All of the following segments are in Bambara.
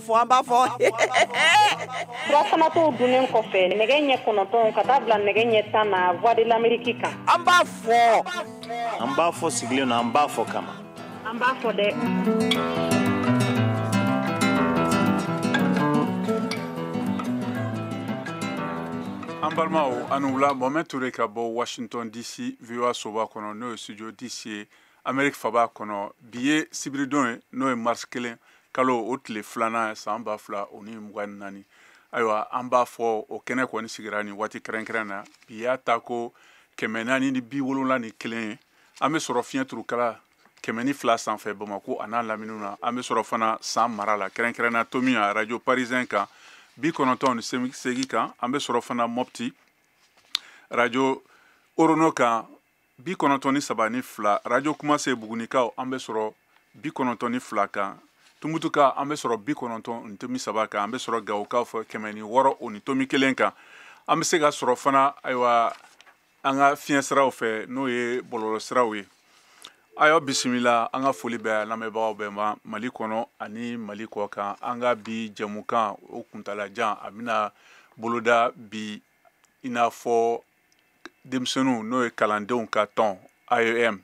fɔ Surafana to dunnen kɔfɛ nɛgɛ ɲɛ 9 ka taa bila nɛgɛ ɲɛ 10 na Voix de l'Amérique kan. an b'a fɔ sigilen na an b'a fɔ kama An b'a fɔ dɛ. An balimaw ani wula Mohamed Touré ka bɔ Washington DC VOA soba kɔnɔ n'o ye studio DC ye Amérique faba kɔnɔ bi ye sibiridon ye n'o ye mars 1 kalo o tile 2nan san 2024 ayiwa an b'a fɔ o kɛnɛ kɔni sigira ni waati kɛrɛnkɛrɛn na bi y'a ta ko 471 ye an bɛ sɔrɔ fiɲɛ turukala 102 sanfɛ Bamako a n'a laminiw na an bɛ sɔrɔ fana san mara la kɛrɛnkɛrɛn na Tomi a radio parisien kan 98.8 kan an bɛ sɔrɔ fana Mopti radio Orono kan 93.2 radio Kumase Bugunikaw an bɛ sɔrɔ 92 kan Tumutuka an bɛ sɔrɔ 93 kan an bɛ sɔrɔ Gawokaw fɔ 106 o ni tomi 1 kan an bɛ se ka sɔrɔ fana ayiwa an ka fiɲɛ siraw fɛ n'o ye bɔlɔlɔ siraw ye ayiwa bisimila an ka foli bɛ lamɛnbagaw bɛɛ ma Mali kɔnɔ ani Mali kɔ kan an ka bi jɛmukan o kuntalajan a bɛna boloda bi i n'a fɔ denmisɛnninw n'o ye kalandenw ka tɔn AEM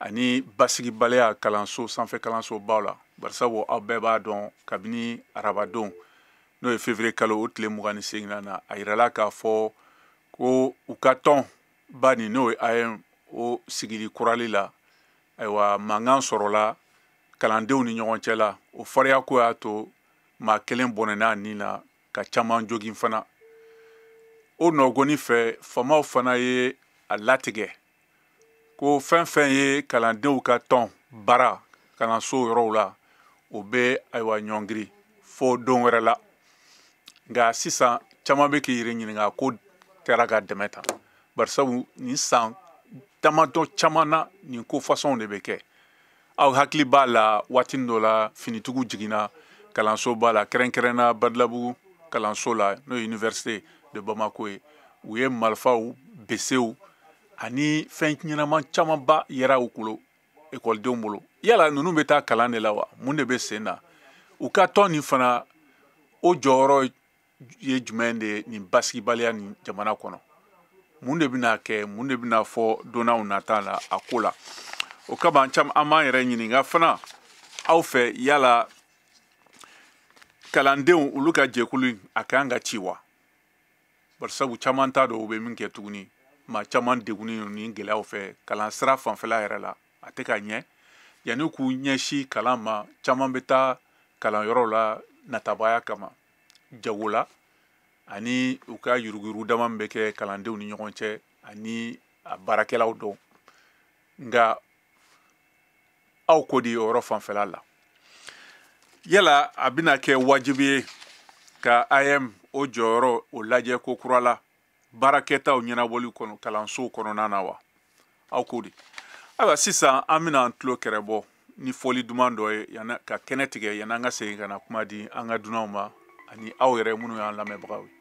ani basigibaliya kalanso sanfɛ kalanso baw la barisabu aw bɛɛ b'a dɔn kabini arabadon n'o ye février kalo o tile 28 na a yirala k'a fɔ ko u ka tɔn ba ni n'o ye AEM o sigili kurali la ayiwa mankan sɔrɔla kalandenw ni ɲɔgɔn cɛ la o fariya ko y'a to maa kelen bɔnɛna nin na ka caman jogin fana o nɔgɔni fɛ famaw fana ye a latigɛ ko fɛn fɛn ye kalandenw ka tɔn bara kalanso yɔrɔw la o bɛ ayiwa ɲɔngiri fo don wɛrɛ la nka sisan caman bɛ k'i yɛrɛ ɲininka ko kɛra ka dɛmɛ ta barisabu nin san damadɔ caman na nin ko fasɔnw de bɛ kɛ aw hakili b'a la waati dɔ la finitigiw jiginna kalanso b'a la kɛrɛnkɛrɛnna Badalabugu kalanso la n'o ye Université de Bamako ye u ye marifaw besew ani fɛn ɲɛnama camanba yɛrɛ u bolo ekɔlidenw bolo yala ninnu bɛ taa kalan de la wa mun de bɛ sen na u ka tɔn nin fana o jɔyɔrɔ ye jumɛn de ye nin basigibaliya nin jamana kɔnɔ mun de bɛna kɛ mun de bɛna fɔ donnaw nata la a ko la o kama an b'an yɛrɛ ɲininka fana aw fɛ yala kalandenw olu ka jɛkulu a kan ka ci wa barisabu caman t'a dɔn u bɛ min kɛ tuguni maa caman degunnen ni gɛlɛyaw fɛ kalan sira fanfɛla yɛrɛ la a tɛ ka ɲɛ yanni k'u ɲɛsin kalan ma caman bɛ taa kalanyɔrɔw la natabaya kama jago la ani u ka yuruguyurugu dama min bɛ kɛ kalandenw ni ɲɔgɔn cɛ ani a baarakɛlaw dɔn nka aw ko di o yɔrɔ fanfɛla la yala a bɛna kɛ wajibi ye ka AEM o jɔyɔrɔ o lajɛ ko kura la baarakɛtaw ɲɛnabɔli kɔnɔ kalansow kɔnɔna na wa aw ko di ayiwa sisan an bɛna an tulo kɛrɛ bɔ ni fɔli duman dɔ ye ka kɛnɛ tigɛ yanni an ka segin ka na kuma di an ka dunanw ma ani aw yɛrɛ minnu y'an lamɛnbagaw ye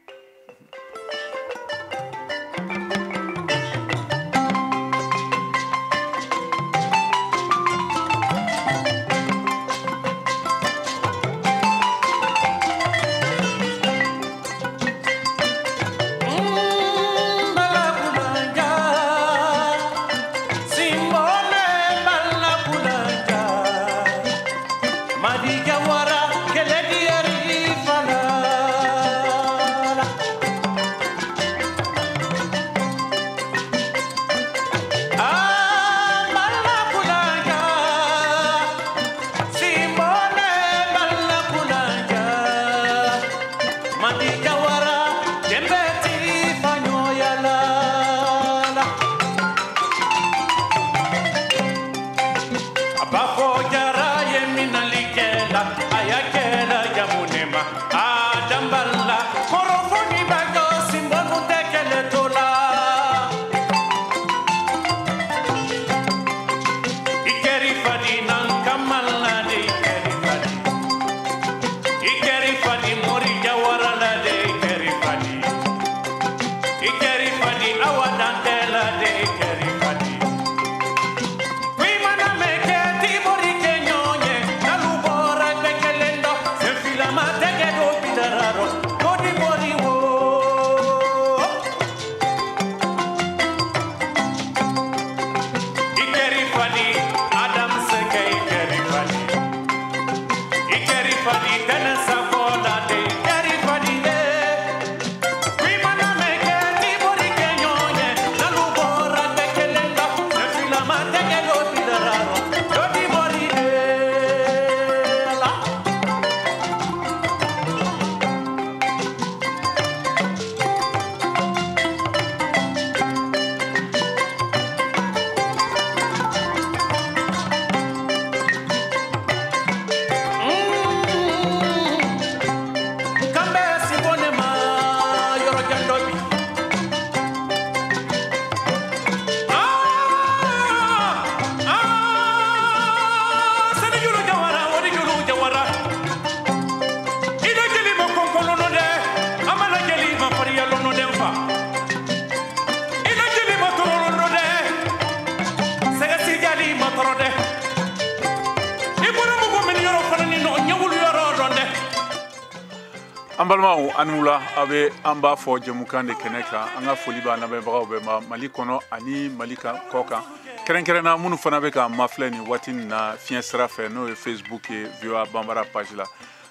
Ambalma anula abe amba fo jemukan de keneka anga foli ba na be bagaw be mali kono ani malika koka kerenkerena munu fana be ka mafle ni watin na fien sra fe no Facebook e via bambara page la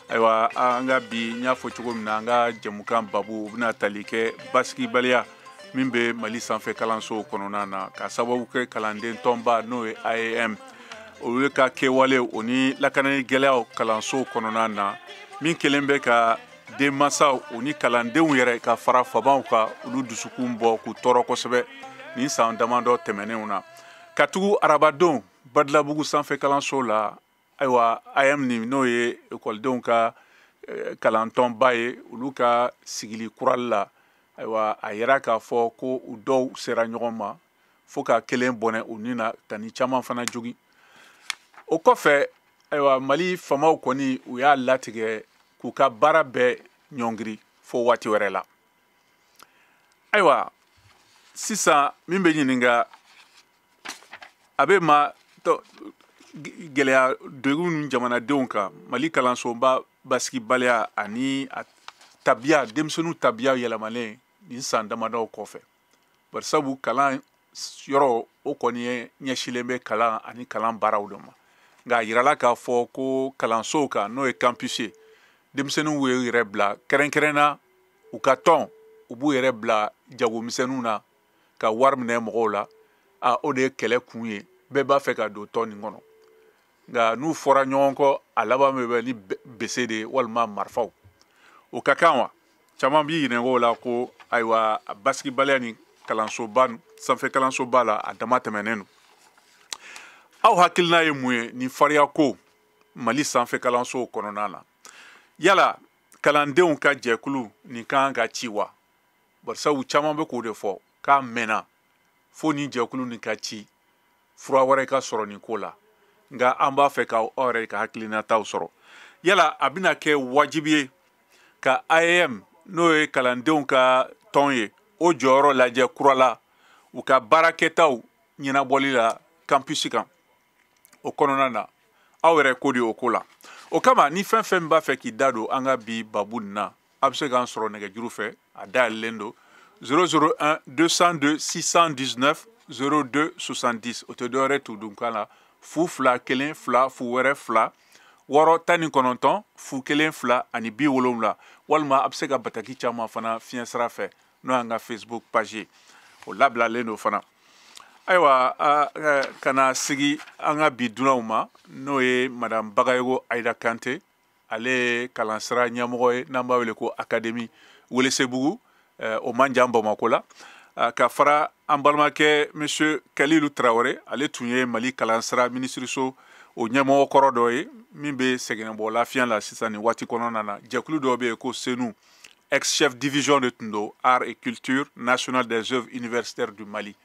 aywa anga bi nya fo chugo na anga jemukan babu bina talike baski balia mimbe mali sanfe kalanso kono na ka sababu ke kalanden tomba no IAM o ka kewale oni lakanani gelao kalanso kono na min kelembe ka de masa oni kalandenw yɛrɛ ka fara fabanw ka olu dusukun bɔ k'u tɔɔrɔ kosɛbɛ nin san damadɔ tɛmɛnenw na katugu arabadenw Badlabugu sanfɛ kalanso la ayiwa IAM ni n'o ye ekɔlidenw ka kalantɔnba ye olu ka sigili kurali la ayiwa a yɛrɛ k'a fɔ ko u dɔw sera ɲɔgɔn ma fo ka kelen bɔnɛ u ni na ka ni caman fana jogi o kɔfɛ ayiwa Mali famaw kɔni u y'a latigɛ k'u ka baara bɛɛ ɲɔngiri fo waati wɛrɛ la ayiwa sisan min bɛ ɲininka a bɛ ma gɛlɛya degun jamanadenw kan Mali kalansoba basigibaliya ani tabiya denmisɛnninw tabiya yɛlɛmalen nin san damadɔw kɔfɛ bari sabu kalan yɔrɔ o kɔni ye ɲɛsilen bɛ kalan ani kalan baaraw de ma nka a yirala k'a fɔ ko kalansow kan n'o ye campus ye denmisɛnninw y'u yɛrɛ bila kɛrɛnkɛrɛnna u ka tɔn u b'u yɛrɛ bila jagomisɛnninw na ka wari minɛ mɔgɔw la o de ye kɛlɛ kun ye bɛɛ b'a fɛ ka don tɔn nin kɔnɔ nka n'u fɔra ɲɔgɔn kɔ a laban bɛ bɛ ni bese de ye walima marifaw o ka kan wa caman b'i ɲininka o la ko ayiwa basigibaliya ni kalansoba sanfɛ kalansoba la a dama tɛmɛnen don aw hakilina ye mun ye nin fariya ko Mali sanfɛ kalansow kɔnɔna na yala kalandenw ka jɛkulu nin kan ka ci wa bari sabu caman bɛ k'o de fɔ k'a mɛnna fo nin jɛkulu nin ka ci fura wɛrɛ ka sɔrɔ nin ko la nka an b'a fɛ ka aw yɛrɛ ka hakilinataw sɔrɔ yala a bɛna kɛ wajibi ye ka IAM n'o ye kalandenw ka tɔn ye o jɔyɔrɔ lajɛ kura la u ka baarakɛtaw ɲɛnabɔli la campus kan o kɔnɔna na aw yɛrɛ ko de o ko la o kama ni fɛn fɛn b'a fɛ k'i da don an ka bi babu nin na a bɛ se k'an sɔrɔ nɛgɛjuru fɛ a dayɛlɛlen don 001 202 619 02 70 o tɛ dɔwɛrɛ t'u dunkan la fu fila kelen fila fu wɛrɛ fila 619 fu kelen fila ani 70 walima a bɛ se ka bataki caman fana fiɲɛ sira fɛ n'o y'an ka Facebook page ye o labilalen don fana ayiwa kana sigi an ka bi dunanw ma n'o ye madame Bagayogo Aïda Kante ale ye kalansira ɲɛmɔgɔ ye n'an b'a wele ko Académie Welesebugu o man jan Bamako la ka fara an balimakɛ monsieur Kalilu Traoré ale tun ye Mali kalansira minisiriso o ɲɛmɔgɔ kɔrɔ dɔ ye min bɛ sɛgɛnbɔ lafiya la sisan nin waati kɔnɔna na jɛkulu dɔ bɛ yen ko SENU ex-chef division de tun don art et culture nationale des œuvres universitaires du Mali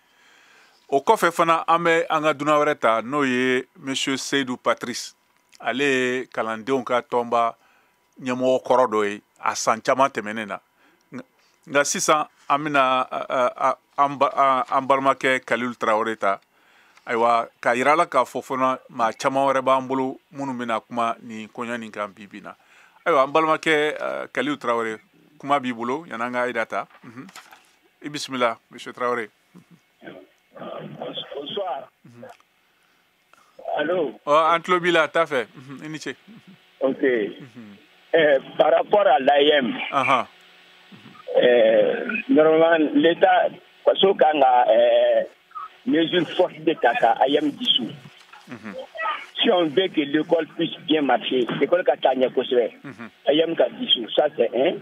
o kɔfɛ fana an bɛ an ka dunan wɛrɛ ta n'o ye monsieur Seydou Patrice ale ye kalandenw ka tɔnba ɲɛmɔgɔ kɔrɔ dɔ ye a san caman tɛmɛnen na nka sisan an bɛna an balimakɛ Kalilu Traoré ta ayiwa k'a yira la k'a fɔ fana maa caman wɛrɛ b'an bolo minnu bɛna kuma nin koɲɛ nin kan bi bi in na ayiwa an balimakɛ Kalilu Tarawele kuma b'i bolo yan'an ka Ayida ta i bisimila monsieur Tarawele. Bonsoir. Allô? An tulo b'i la t'a fɛ i ni ce. Ok. Par rapport à l'AIM, normalement, l'État, parce qu'on a mesure forte de Kaka, AIM dissous. Si on veut que l'école puisse bien marcher, l'école Katanya Koswe, AIM ka dissous, ça c'est un.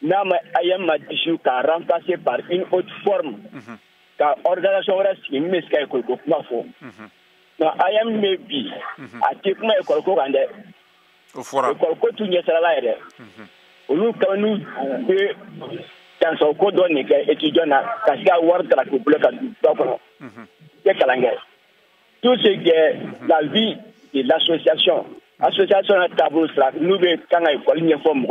Non, mais AIM a dissous qu'a remplacé par une autre forme. Car organisation reste une mesquille école ma faux. Non, AIM me bi, à Tikma école Kokande. École Kotunya Salalaire. Nous, quand nous, dans son code donné, étudiants, parce qu'il y a Ward de la couple, tout ce qui est la vie de l'association. L'association a tableau, nous, quand on a forme,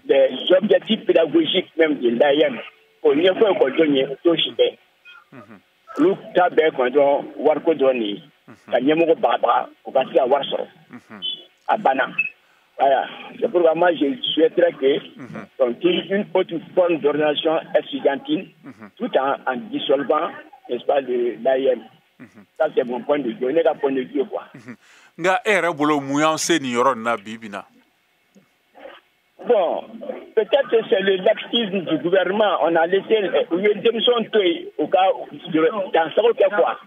des objectifs pédagogiques même de l'AIM, on y a fait un donné, tout chité. Nous, tabé, quand on a donné, quand on a baba, on va se avoir ça. À Bana. Voilà. C'est pourquoi moi, je souhaiterais qu'on ait une autre forme d'organisation estudiantine, tout en dissolvant, n'est-ce pas, l'AIM. Ça, c'est mon point de vue. On est là point de vue, quoi. Nga ere bolo muyanse ni yoro na bibina. Bon, peut-être que c'est le laxisme du gouvernement. On a laissé une démission au cas dans ce cas quoi.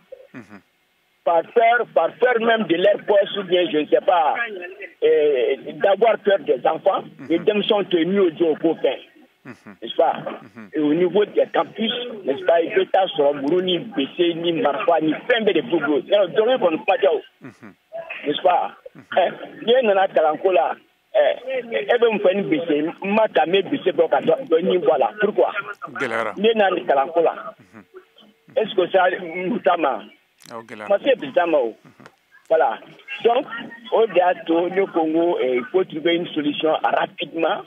Par peur même de leur poste ou bien, je ne sais pas, d'avoir peur des enfants, les démissions tenues au Dieu au copain. N'est-ce pas? Et au niveau des campus, n'est-ce pas, il peut être sur Burundi, BC, ni Marfa, ni Fembe de Bougou. N'est-ce pas? Il y a un calanco là. Ebe mfani BC, matame BC pour donner voilà. Pourquoi? Il y a un calanco là. Est-ce que ça notamment? Voilà. Donc, au-delà de le Congo, il faut trouver une solution rapidement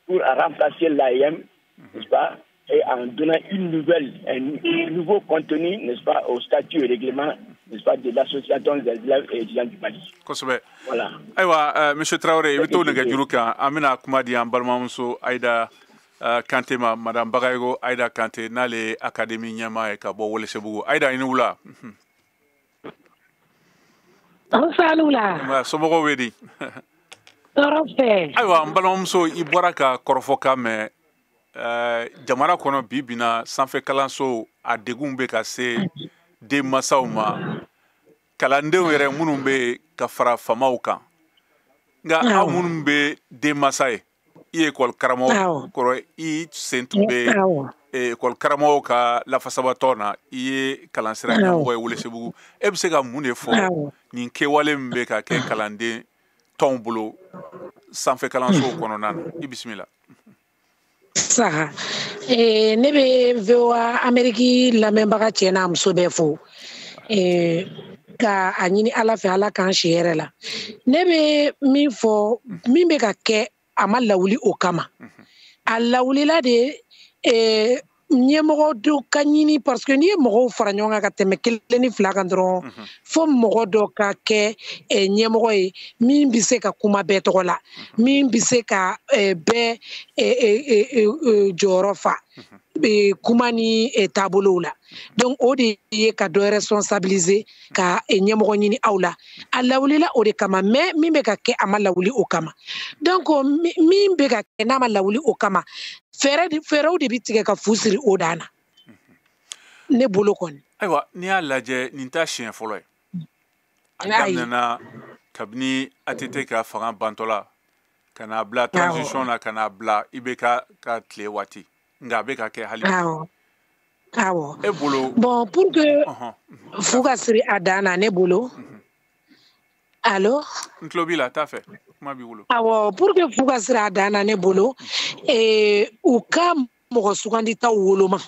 pour remplacer l'AIM, n'est-ce pas, et en donnant un nouveau contenu, n'est-ce pas, au statut et règlement, n'est-ce pas, de l'association des élèves et étudiants du Mali. Voilà. Aïwa, monsieur Traoré, il faut que vous amena kumadi en balmamuso Aïda Kanté madame Bagaygo Aïda Kanté nale académie nyama e ka bo wole sebugo Aïda inula. Salula. Somogo wedi. Ayiwa n balimamuso i bɔra ka kɔrɔfɔ ka mɛn jamana kɔnɔ bi bina sanfɛ kalanso a degun bɛ ka se denmansaw ma kalandenw yɛrɛ minnu bɛ ka fara famaw kan nka aw minnu bɛ denmansa ye i ye école karamɔgɔ kɔrɔ i sen tun bɛ école karamɔgɔw ka lafasabatɔ na i ye kalansira ɲɛmɔgɔ ye Welesebugu e bɛ se ka mun de fɔ nin kɛwale min bɛ ka kɛ kalanden tɔnw bolo sanfɛ kalanso kɔnɔna na i bisimila. Saha ne bɛ VOA Amérique lamɛnbaga cɛ n'a muso bɛɛ fo ka a ɲini Ala fɛ Ala k'an si hɛrɛ la ne bɛ min fɔ min bɛ ka kɛ a ma lawuli o kama a lawulila de ɲɛmɔgɔ dɔ ka ɲini parce que n'i ye mɔgɔw fara ɲɔgɔn kan ka tɛmɛ kelen ni fila kan dɔrɔn fo mɔgɔ dɔ ka kɛ ɲɛmɔgɔ ye min bɛ se ka kuma bɛɛ tɔgɔ la min bɛ se ka bɛɛ jɔyɔrɔ fa kuma ni taabolow la donc o de ye ka dɔ responsabiliser ka ɲɛmɔgɔ ɲini aw la a lawulila o de kama mais min bɛ ka kɛ a ma lawuli o kama donc min bɛ ka kɛ n'a ma lawuli o kama fɛɛrɛw de bɛ tigɛ ka fu siri o dan na ne bolo kɔni. Ayiwa n'i y'a lajɛ nin t'a siɲɛ fɔlɔ ye a daminɛna kabini ATT ka fanga bantɔla ka n'a bila transition na ka n'a bila IBK ka tile waati nka a bɛ ka kɛ hali awɔ e bolo bon pour que fu ka siri a dan na ne bolo allo n tulo b'i la t'a fɛ kuma b'i bolo awɔ pour que fu ka siri a dan na ne bolo u ka mɔgɔ suganditaw woloma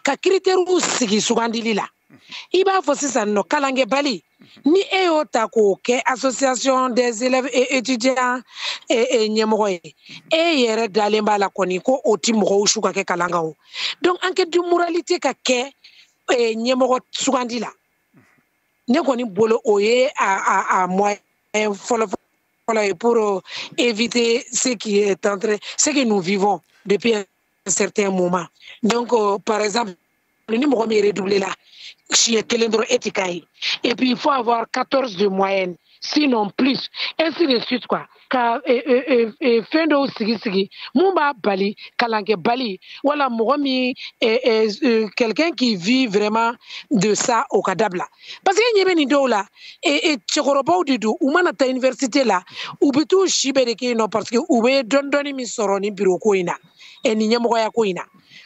ka critères sigi sugandili la i b'a fɔ sisan nɔ kalankɛbali ni e y'o ta k'o kɛ association des élèves et étudiants ɲɛmɔgɔ ye e yɛrɛ dalen b'a la kɔni ko o ti mɔgɔw su ka kɛ kalan kan o donc enquête de moralité ka kɛ ɲɛmɔgɔ sugandi la ne kɔni bolo o ye a moyen fɔlɔ pour éviter ce qui est ce que nous vivons depuis un certain moment. Donc, par exemple, le numéro est redoublé là. Et puis, il faut avoir 14 de moyenne, sinon plus. Ainsi de suite, quoi. Fin de sigi, Mumba Bali, Kalanke Bali, voilà, quelqu'un qui vit vraiment de ça au Kadabla. Parce qu'il y a une idée là, et Tchekorobo du do, ou manata université là, ou bitou Chibereke, non, parce que ou donnez mi soroni bureau koina, et n'y a moya koina.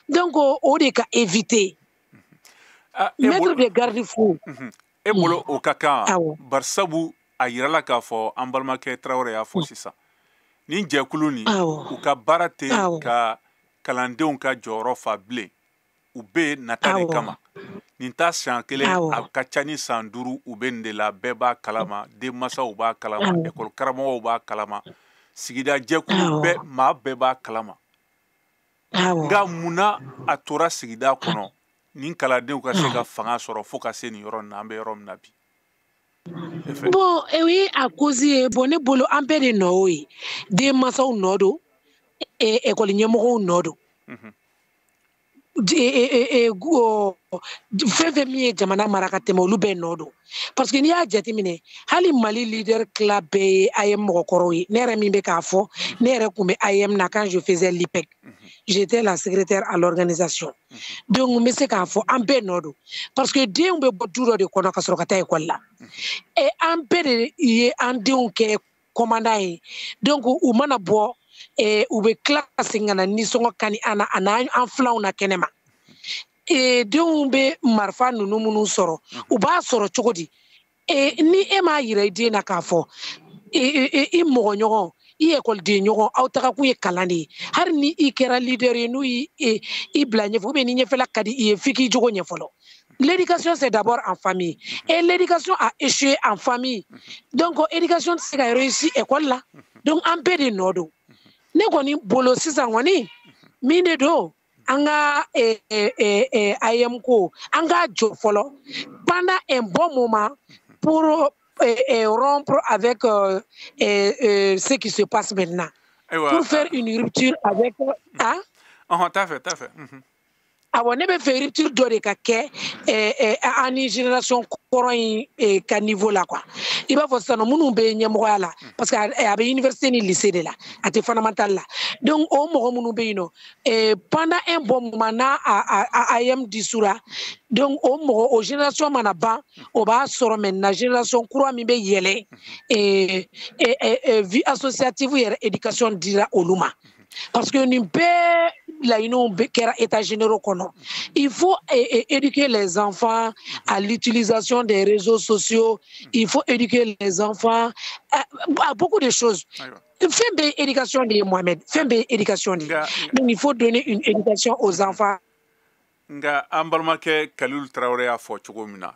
Donc, on est qu'à éviter. Mettre des garde-fous. Et bolo au kaka, Barsabu a yirala k'a fɔ an balimakɛ Traoré y'a fɔ sisan ni jɛkulu ni u ka baara tɛ ka kalandenw ka jɔyɔrɔ fa bilen u bɛ nata de kama nin ta siɲɛ kelen a ka ca ni san 5 u bɛ nin de la bɛɛ b'a kalama denmansaw b'a kalama ekɔli karamɔgɔw b'a kalama sigida jɛkulu bɛɛ maa bɛɛ b'a kalama nka munna a tora sigida kɔnɔ nin kalandenw ka se ka fanga sɔrɔ fo ka se nin yɔrɔ nin na an bɛ yɔrɔ min na bi. Bon, oui, à cause bon, ne bolo un peu de no, des massas au nodo, et collignemo au nodo. Février, Jamana Marakatemo, Lube Nodo. Parce qu'il y a Jatimine, Hali Mali leader club, Ayem Mokoroi, Nere Mibekafo, Nere Kume Ayem na quand je faisais l'IPEC. J'étais la secrétaire à l'organisation. Donc, je sais qu'il faut un peu Nodo. Parce que dès qu'on peut toujours de Konakasrokata école là. Et un peu de Andéon qui est commandant. Donc, ou manabo. Et ou be classe ngana ni songo kani ana en flan na kenema et de be marfa nunu munu soro u ba soro chogodi et ni e ma yire de na kafo e mo nyogo i école de nyogo awtaka ku e kalani har ni i kera leader nu i blanye fo be ni nyefela kadi i fiki jogo nyefolo. L'éducation, c'est d'abord en famille. Et l'éducation a échoué en famille. Donc, l'éducation, c'est réussi à l'école là. Donc, un peu de nodo. Ne koni bolo sisan wani mine do anga ayemko anga jo folo pendant un bon moment pour rompre avec ce qui se passe maintenant pour faire une rupture avec t'as fait on ne peut faire rupture de kake en génération coron ka niveau là quoi il va faut ça no munu be nyamwa là parce que à l'université ni lycée de là à te fondamental là donc au mo munu be no pendant un bon moment na à ayam disura donc au génération manaba au ba soro maintenant génération courant mi be yele vie associative et éducation dira oluma parce que nous il faut éduquer les enfants à l'utilisation des réseaux sociaux. Il faut éduquer les enfants à beaucoup de choses. Fais une éducation de Mohamed. Fais une éducation de. Donc il faut donner une éducation aux enfants. Nga ambalmake Kalilu Traoré a fo chogomina.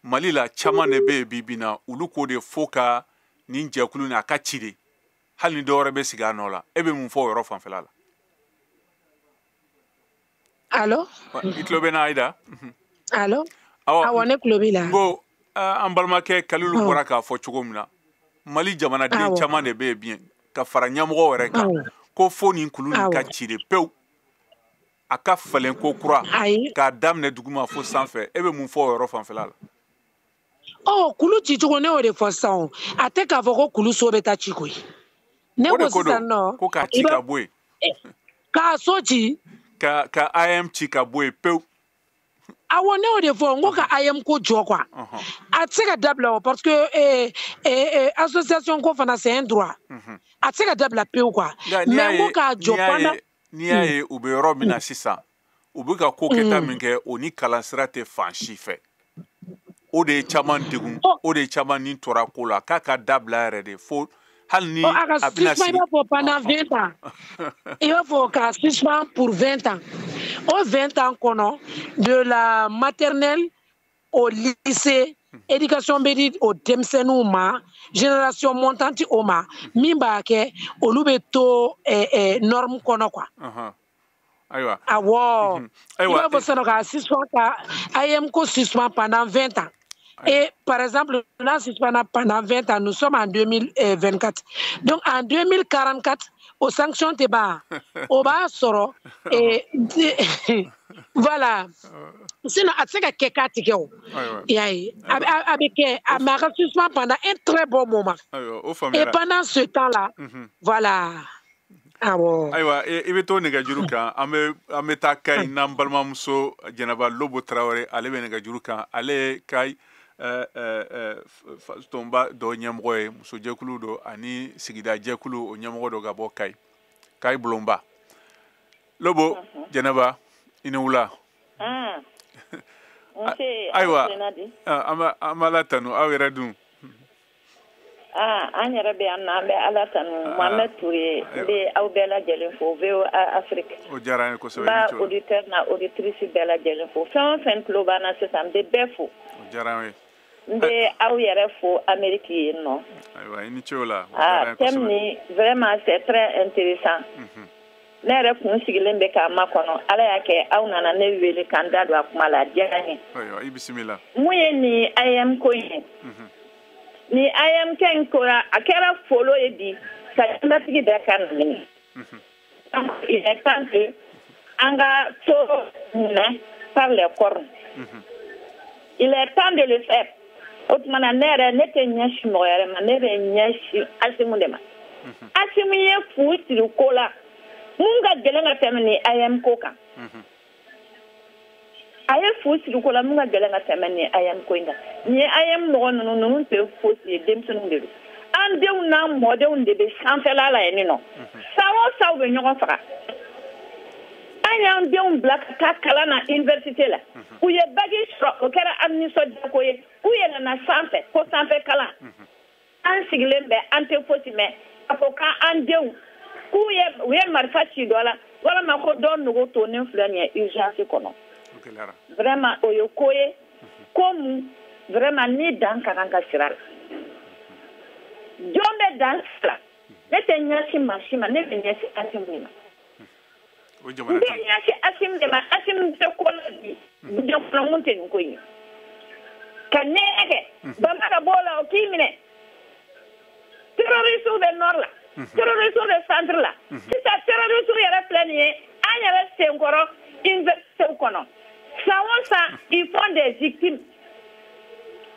Malila chama nebe bibina uluko de foka ninja kuluna akachire. Hal ni dore be sigano la ebe mun fo yoro fanfela la. Allo? Itlobe na aida. Allo? Awane klobi la. Bo ambalmake Kalilu bora ka fo chogomina. Mali jamana den chama nebe bien ka fara nyamgo were ka ko fo ni kuluni ka chire pew. Aka falen ko kura ka damne duguma fo sanfɛ ebe mun fo yoro fanfela la. Oh, kulu ci cogo ne o de fɔ sisan a tɛ k'a fɔ ko kulu so bɛ taa ci koyi ne ko sisan nɔ ko k'a ci ka bɔ yen k'a so ci ka IM ci ka bɔ yen pewu awɔ ne o de fɔ n ko ka IM ko jɔ quoi a tɛ se ka dabila o parce que association ko fana c'est un droit a tɛ se ka dabila pewu quoi mais n ko k'a jɔ pendant n'i y'a ye u bɛ yɔrɔ min na sisan u bɛ ka ko kɛta min kɛ o ni kalansira tɛ fan si fɛ o de ye caman degun o de ye caman ni tora ko la k'a ka dabila yɛrɛ de fo hali ni a bɛna sigi il va faut pendant 20 ans il va faut ka suspend pour 20 ans au 20 ans kɔnɔ de la maternelle au lycée éducation bɛ di o denmisɛnninw ma génération montante o ma min b'a kɛ olu bɛ to norme kɔnɔ quoi ayiwa awɔ il va faut sɔrɔ ka suspend ka IM ko suspend pendant 20 ans Et par exemple, on a suspendu pendant 20 ans, nous sommes en 2024. Donc en 2044, aux sanctions Teba, au bas soro, et voilà. Sinon, à ce que Kekatiko, avec un suspens pendant un très bon moment. Et pendant ce temps-là, voilà. Aywa I be to nɛgɛjuru kan an bɛ taa Kayi n'an balimamuso Jɛnɛba Lobo Tarawele ale bɛ nɛgɛjuru kan ale ye Kayi tɔnba dɔ ɲɛmɔgɔ ye muso jɛkulu dɔ ani sigida jɛkulu o ɲɛmɔgɔ dɔ ka bɔ Kayi Kayi Bulonba Lobo Jɛnɛba I ni wula aywa an b'a la tanu aw yɛrɛ dun an yɛrɛ bɛ yan nɔ an bɛ Ala tanu Mohamed Toure n bɛ aw bɛɛ lajɛlen fo VOA Afrique o diyara n ye kosɛbɛ n b'a auditeur n'a auditrice bɛɛ lajɛlen fo fɛn o fɛn tulo b'an na sisan n bɛ bɛɛ fo o diyara n ye n bɛ aw yɛrɛ fo Amérique yen nɔ ayiwa I ni ce o la thème ni vraiment c'est très intéressant ne yɛrɛ kun sigilen bɛ k'a makɔnɔ Ala y'a kɛ aw nana ne wele k'an da don a kuma la a diyara n ye ayiwa I bisimila mun ye nin IM ko ye ni IM ken kora a kɛra folo ye bi ka denbatigi bɛɛ ka nani il est temps que an ka to minɛ par les cornes il est temps de le faire o tuma na ne yɛrɛ ne tɛ ɲɛsin mɔgɔ yɛrɛ ma ne bɛ ɲɛsin Asimu de ma Asimu ye fu siri ko la mun ka gɛlɛn ka tɛmɛ ni IM ko kan a ye fu siri ko la mun ka gɛlɛn ka tɛmɛ ni IM ko in kan ni IM mɔgɔ ninnu tɛ fosi ye denmisɛnninw de don an denw n'an mɔdenw de bɛ sanfɛla la yen nɔ san o san u bɛ ɲɔgɔn faga an y'an denw bila ka taa kalan na université la u ye bagi sɔrɔ o kɛra an nisɔndiyako ye u yɛlɛnna sanfɛ ko sanfɛ kalan an sigilen bɛ an tɛ fosi mɛn k'a fɔ k'an denw u ye marifa ci dɔ la walima ko dɔ nogo tonnen filɛ nin ye urgence kɔnɔ vraiment o ye ko ye ko mun vraiment ni dan ka kan ka sira la jɔn bɛ dan sira ne tɛ ɲɛsin maa si ma ne bɛ ɲɛsin Asimu de ma n bɛ ɲɛsin Asimu de ma Asimu tɛ ko la bi diɲɛ kɔnɔ mun tɛ nin ko ye ka nɛgɛ kɛ bama ka bɔ o la o k'i minɛ terroristes bɛ nord la terroristes bɛ centre la sisan terroristes yɛrɛ filɛ nin ye an yɛrɛ senkɔrɔ universités kɔnɔ san o san ils font des victimes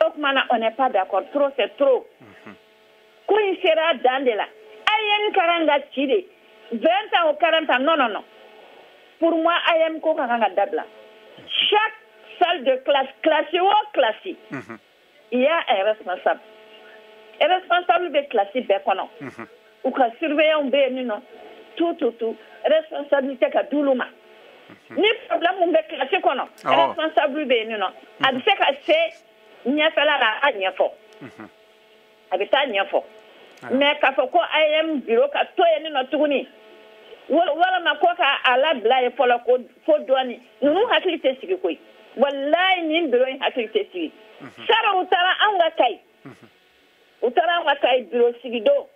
o tuma na on n'est pas d'accord trop c'est trop ko in sera dan de la IM ka kan ka ci de 20 ans ou 40 ans non pour moi IM ko ka kan ka dabila chaque salle de classe classée ou classée il y a un responsable bɛ classe bɛɛ kɔnɔ u ka surveillant bɛ yen nɔ tout responsabilité ka d'ulu ma ni problème mun bɛ classe kɔnɔ responsable bɛ yen nɔ a bɛ se ka se ɲɛfɛla la a ɲɛfɔ a bɛ taa ɲɛfɔ mais k'a fɔ ko IM bureau ka to yen nɔ tuguni walima ko k'a labila ye fɔlɔ ko fo dɔɔni ninnu hakili tɛ sigi koyi walayi nin bureau in hakili tɛ sigi sara u taara anw ka Kayi u taara anw ka Kayi bureau sigi don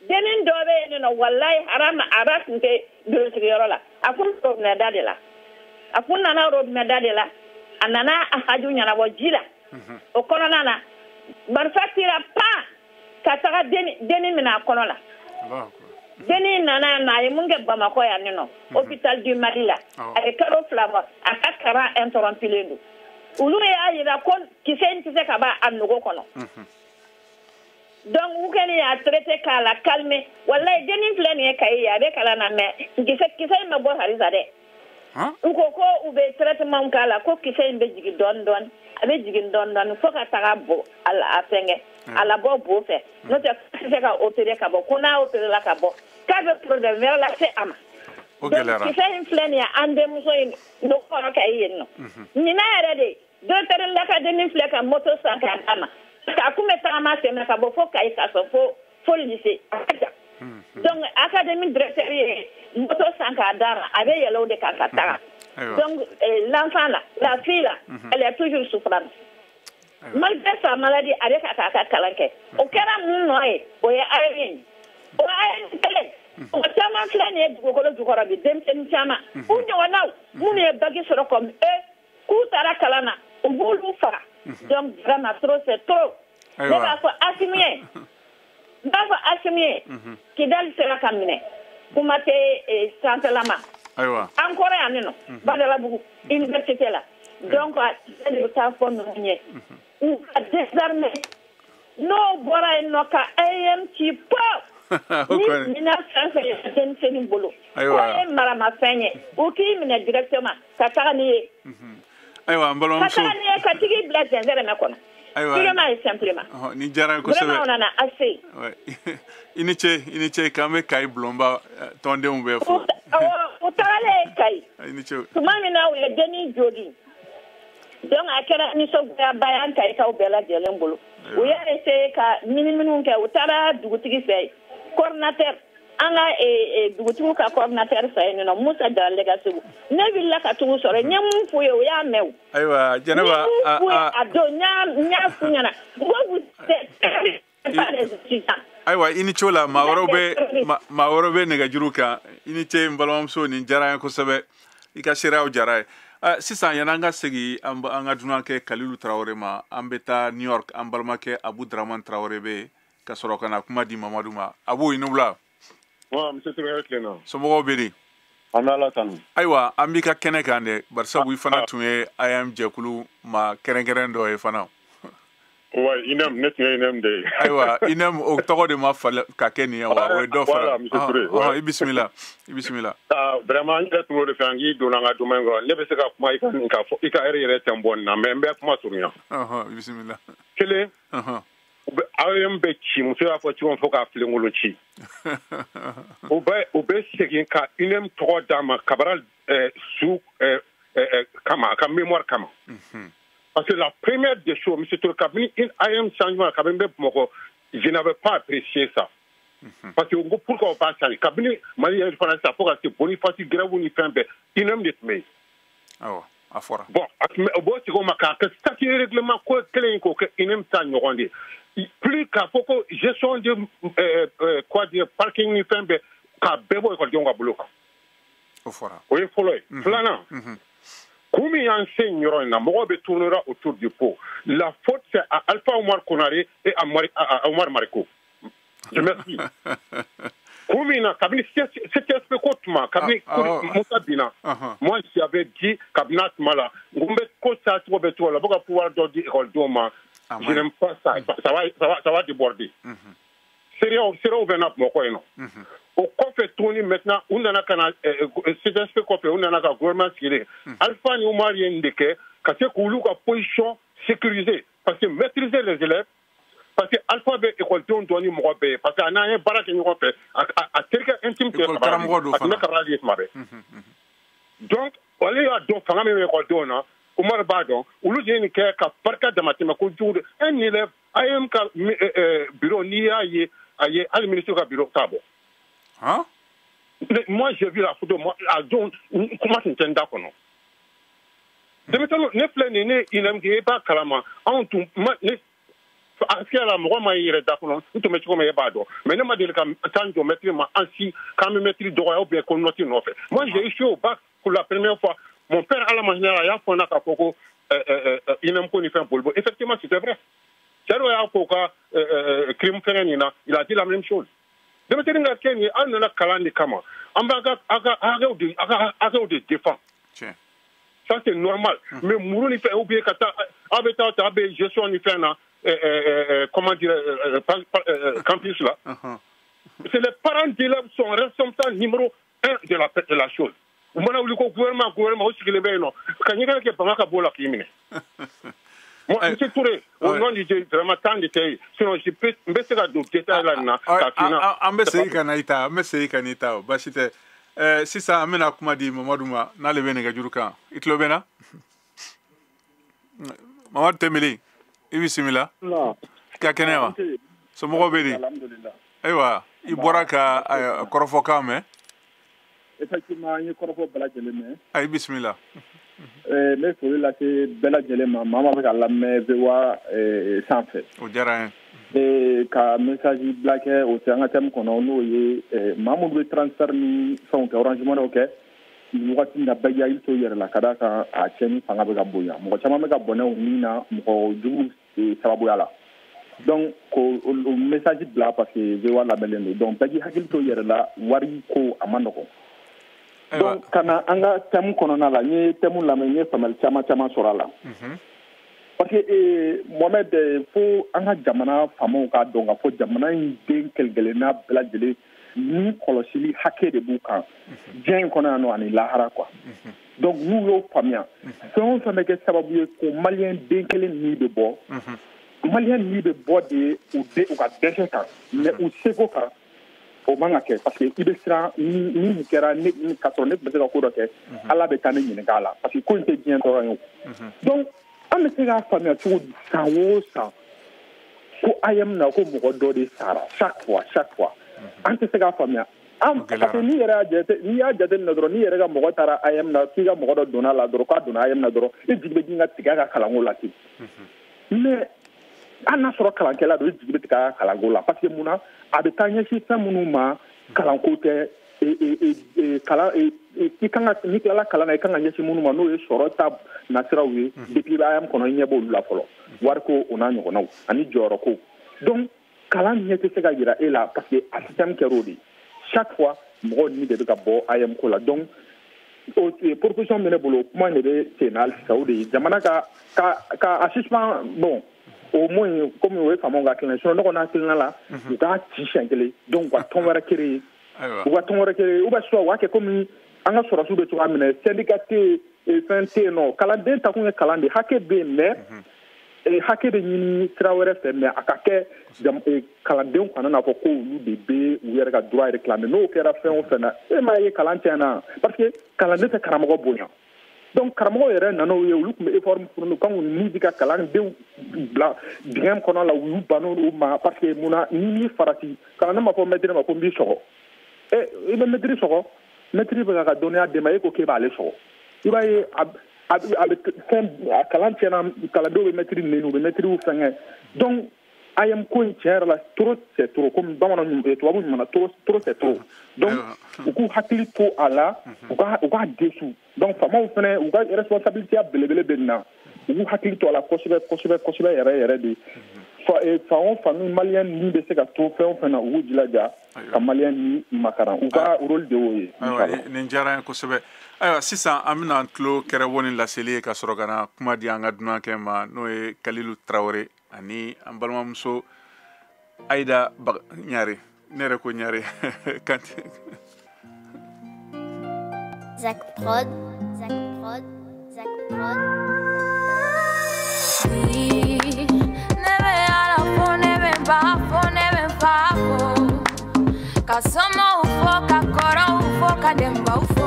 denin dɔ bɛ yen nɔ walayi ara tun tɛ bureau sigiyɔrɔ la a kun robinet da de la a kun nana robinet da de la a nana a haju ɲɛnabɔ ji la o kɔnɔna na marifa cira pan ka taga deni minɛ a kɔnɔ la deni nana na a ye mun kɛ Bamakɔ yan nɔ hôpital du Mali la a ye kalo 2 bɔ a ka kalan interrompilen don olu y'a jira ko kisɛ in tɛ se ka ban a nogo kɔnɔ donc u kɛlen y'a traité k'a la calmer walayi deni filɛ nin ye Kayi ye a bɛ kalan na mais kisɛ in bɛ bɔ halisa dɛ u ko ko u bɛ traitement k'a la ko kisɛ in bɛ jigin dɔɔni dɔɔni a bɛ jigin dɔɔni dɔɔni fo ka taga bɔ a fɛngɛ a labɔ bo fɛ n'o tɛ tɛ se ka opérer ka bɔ ko n'a opérer la ka bɔ k'a bɛ problème wɛrɛ lase a ma donc kisɛ in filɛ nin ye an denmuso in nogo kɔnɔ Kayi yen nɔ ɲinan yɛrɛ de docteur l'académie filɛ ka moto san k'a d'a ma a kun bɛ tagama sɛmɛ ka bɔ fo Kayi ka sɔn fo lycée a ka jan donc académie directeur ye moto san k'a d'a ma a bɛ yɛlɛ o de kan ka taga donc l'enfant là la fille là elle est toujours souffrante malgré sa maladie a bɛ ka k'a ka kalan kɛ o kɛra mun nɔ ye o ye ARN o ARN kelen o caman filɛ nin ye dugukolo jukɔrɔ bi denmisɛnnin caman u ɲɔgɔnnaw minnu ye bagi sɔrɔ comme eux k'u taara kalan na u b'olu faga donc vraiment trop c'est trop ne b'a fɔ Asimi ye n b'a fɔ Asimi ye Kidali sera ka minɛ kuma tɛ sanfɛlama an kɔrɔ yan nin nɔ Badalabugu université la donc ne de bɛ taa fɔ ninnu ɲɛ u ka désarmer n'o bɔra yen nɔ ka AM ci pɔ ni mina fɛn fɛn ye denmisɛnnin bolo o ye maramafɛn ye u k'i minɛ directement ka taga n'i ye ayiwa n balimamuso ka taga n'i ye ka tigi bila zɛnzɛrɛmɛ kɔnɔ vraiment et simplement ni diyara n ye kosɛbɛ vraiment on en a assez i ni ce k'an bɛ Kayi Bulɔnba tɔndenw bɛɛ fo u tagalen Kayi i ni ce tuma min na u ye dennin jogin donc a kɛra nisɔngoyaba ye an Kayikaw bɛɛ lajɛlen bolo u y'a essayé ka miniminiw kɛ u taara dugutigi fɛ yen coordinateur an ka dugutigiw ka coordinateur fɛ yen nɔ Musa Darale ka Segu ne wulila ka tugu sɔrɔ n ye mun f'u ye u y'a mɛn o ayiwa Jɛnɛba a don n y'a f'u ɲɛna n ko vous êtes pas des étudiants ayiwa i ni ce la maa wɛrɛw bɛ nɛgɛjuru kan i ni ce n balimamuso nin diyara n ye kosɛbɛ i ka seereyaw diyara ye sisan yan'an ka segin an ka dunankɛ Kalilu Tarawele ma an bɛ taa New York an balimakɛ Abu Dramane Tarawele bɛ yen ka sɔrɔ ka na kuma di Mamadu ma Abu i ni wula monsieur Tarawele tilenna somɔgɔw bɛ di an bɛ Ala tanu ayiwa an b'i ka kɛnɛ kan dɛ barisabu i fana tun ye IAM jɛkulu ma kɛrɛnkɛrɛn dɔ ye fana wa INEM ne tun ye INEM de ye ayiwa INEM o tɔgɔ de ma falen ka kɛ nin ye wa o ye dɔ fara i bisimila vraiment n yɛrɛ tun b'o de fɛ an k'i donna an ka domaine kɔnɔ ne bɛ se ka kuma i ka heure yɛrɛ tɛ n bɔ nin na mais n bɛ kuma surunya bisimila kelen IAM bɛ ci muso y'a fɔ cogo min fo k'a filenkolo ci u bɛ segin ka INEM tɔgɔ d'a ma kabara su kama a ka mémoire kama parce que la première des choses, M. Touré, IAM changement, je n'avais pas apprécié ça. Parce que pourquoi on passe ça? Kabini Mali est français, pour que Boniface grave ou ni fin be, INEM de mais. Ah à fora. Bon, c'est comme que statut règlement quoi que INEM ça n'orande. Plus qu'à beaucoup gestion de quoi dire parking ni fin be, qu'à bebo et qu'on va bloquer. Au fora. Oui, follow. Flana. Comme il enseigne, il tournera autour du pot. La faute, c'est à Alpha Omar Konaré et à Omar Mariko. Je merci. Comme il a, c'était spécialement, moi, j'avais dit, Kabinat Mala, on met quoi ça, tu vas tout, là, pour pouvoir donner école d'homme. Je n'aime pas ça. Ça va déborder. C'est ouvert pour moi, non. Au coffre tourné maintenant, on a c'est un peu coffre, on a un gouvernement qui est Alpha ni Omar Yendeke, parce que Koulou a position sécurisée, parce que maîtriser les élèves, parce que alphabet école don doni mo be, parce que ana un barak ni ko fait à quelqu'un intime que donc on est à donc fanga me école dona Omar Badon, ou le ni ka parka de mathématiques ko jour un élève IAM ka bureau ni aye administration ka bureau tabo. Hein? Moi, j'ai vu la photo, moi, comment tu entends d'accord, non? De maintenant, ne flânez, il n'aime pas carrément. En tout, parce que la moi, il est d'accord, non? Tout me dit comme il est pas d'eau. Mais ne m'a dit que quand je mettrai ma ainsi, quand je mettrai d'eau, ou bien qu'on note une offre. Moi, j'ai échoué au bac pour la première fois. Mon père, à la manière, il y a un peu de il n'aime pas ni faire un polvo. Effectivement, c'était vrai. C'est vrai, crime féminin, il a dit la même chose. De maintenant, Kenya, on a calé kama. On va de défense. Ça c'est normal. Mais Mourouni fait oublier kata, avec gestion ni fait na, comment dire, campus là. C'est les parents d'élèves sont responsables numéro 1 de la chose. Moi, le gouvernement aussi que les bénéfices. Quand il y a quelqu'un qui a bola qui mine. Moi, M. Touré, au nom du vraiment tant de détails, sinon je peux me faire des détails là. An bɛ segin ka na i ta, an bɛ segin ka n'i ta o baasi tɛ. Sisan an bɛna kuma di Mamadu ma n'ale bɛ nɛgɛjuru kan. I tulo bɛ na? Mamadu Tembeli, i bisimila. Ka kɛnɛ wa? Somɔgɔw bɛ di? Ayiwa, i bɔra ka kɔrɔfɔkan mɛn? Effectivement, n ye kɔrɔfɔ bɛɛ lajɛlen mɛn. Ayi bisimila. N bɛ foli lase bɛɛ lajɛlen ma maa bɛ ka lamɛn VOA sanfɛ. O diyara n ye. Ka message bila kɛ o tɛ an ka thème kɔnɔ n'o ye maa minnu bɛ transfert ni fɛnw kɛ Orange Money kɛ wagati na bɛɛ y'a to yɛrɛ la ka d'a kan a cɛnni fanga bɛ ka bonya mɔgɔ caman bɛ ka bɔnɛ min na mɔgɔ jugu sababuya la donc ko o message bila parce que VOA labɛnnen don donc bɛɛ k'i hakili to yɛrɛ la wari ko a ma nɔgɔn donc ka na an ka thème kɔnɔna la n ye thème lamɛn n ye faamuyali caman caman sɔrɔ a la parce que Mohamed fo an ka jamana faamaw k'a dɔn k'a fɔ jamana in den kɛlɛkɛlenna bɛɛ lajɛlen ni kɔlɔsili hakɛ de b'u kan diɲɛ in kɔnɔ yan nɔ ani lahara quoi donc n'u y'o faamuya fɛn o fɛn bɛ kɛ sababu ye ko maliyɛn den kelen ni bɛ bɔ maliyɛn ni bɛ bɔ de u ka dɛsɛ kan mais u seko kan o man ka kɛ parce que i bɛ siran ni nin kɛra k'a sɔrɔ ne tun bɛ se ka ko dɔ kɛ ala bɛ taa ne ɲininka a la parce que ko in tɛ diɲɛ dɔrɔn ye o donc an bɛ se k'a faamuya cogo di san o san ko IM na ko mɔgɔ dɔ de sara chaque fois an tɛ se k'a faamuya parce que n'i y'a jateminɛ dɔrɔn n'i yɛrɛ ka mɔgɔ taara IM na k'i ka mɔgɔ dɔ donna la dɔrɔn k'a donna IM na dɔrɔn i jigi bɛ jigin ka tigɛ a ka kalanko la ten mais an n'a sɔrɔ kalankɛla don i jigi bɛ tigɛ a ka kalanko la parce que mun na a bɛ taa ɲɛsin fɛn minnu ma kalanko tɛ i kan ka n'i tilala kalan na i kan ka ɲɛsin minnu ma n'o ye sɔrɔ ta nasiraw ye depuis IM kɔnɔ i ɲɛ b'olu la fɔlɔ wariko o n'a ɲɔgɔnnaw ani jɔyɔrɔko donc kalan ɲɛ tɛ se ka jira e la parce que a système kɛra o de chaque fois mɔgɔw ni de bɛ ka bɔ IM ko la donc proposition min bɛ ne bolo kuma de bɛ sen na hali sisan o de ye jamana ka a suspend bon au moins comme o ye faamaw ka hakilina ye sinon ne kɔni hakilina la u k'a ci siɲɛ kelen donc u ka tɔn wɛrɛ créer ou bien soit u b'a kɛ comme an ka sɔrɔsiw bɛ cogoya min na syndicat tɛ yen fɛn tɛ yen nɔ kalanden takun ye kalan de hakɛ bɛ yen mais hakɛ bɛ ɲini sira wɛrɛ fɛ mais a ka kɛ kalandenw kana n'a fɔ ko olu de bɛ u yɛrɛ ka droit réclamer n'o kɛra fɛn o fɛn na e m'a ye kalan tiɲɛna parce que kalanden tɛ karamɔgɔ bonya donc karamɔgɔ yɛrɛ nan'o ye olu tun bɛ effort min kan k'u ni di ka kalandenw bila dingɛ kɔnɔ la u y'u ban o ma parce que munna n'i farati kalanden ma fɔ maître ma ko n b'i sɔgɔ i bɛ maître sɔgɔ maître bɛ ka dɔnniya d'e ma e ko k'e b'ale sɔgɔ i b'a ye a bɛ fɛn a kalan tiɲɛna kalandenw bɛ maître nɛni u bɛ maîtriw fɛngɛ donc IM ko in tiɲɛ yɛrɛ la trop c'est trop comme bamanan tubabu ɲuman na trop c'est trop donc u k'u hakili to a la u k'a desu donc faamaw fana u ka responsabilité belebele bɛ nin na u k'u hakili to a la kosɛbɛ yɛrɛ de fan o fan ni maliyɛn ni bɛ se ka to fɛn o fɛn na u k'u jilaja ka maliyɛn ni makaran u ka rôle de y'o ye. nin diyara n ye kosɛbɛ ayiwa sisan an bɛna an tulo kɛrɛbɔ ni laseli ye ka sɔrɔ ka na kuma di an ka dunankɛ ma n'o ye Kalilu Tarawele ani an balimamuso Ayida Ɲare ne yɛrɛ ko Ɲare Kanté. Zach Prod. Kasoma ufo, kakoro ufo, kademba ufo.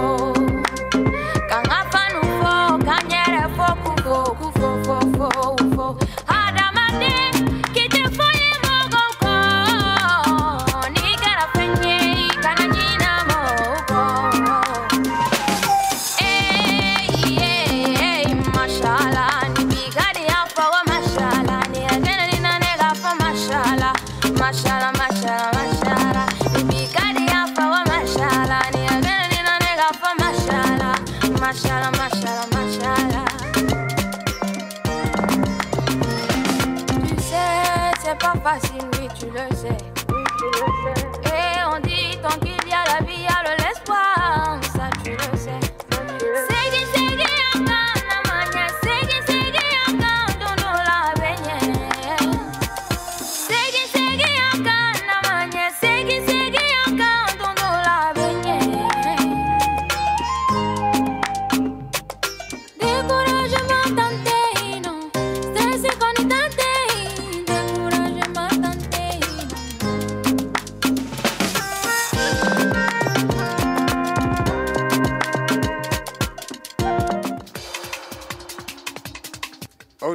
Kangafan ufo, kanyere fo, kufo, ufo. Adamade, kite foye mogoko. Nigara fenye, kananyina moko. Mashallah, ni bigadi afa wa mashallah. Ni agena ni nanega fa mashallah. Mashallah. Mashallah. Tu sais, c'est pas facile, oui, tu le sais. Et on dit, tant qu'il y a la vie, il y a de l'espoir. Ça, tu le sais.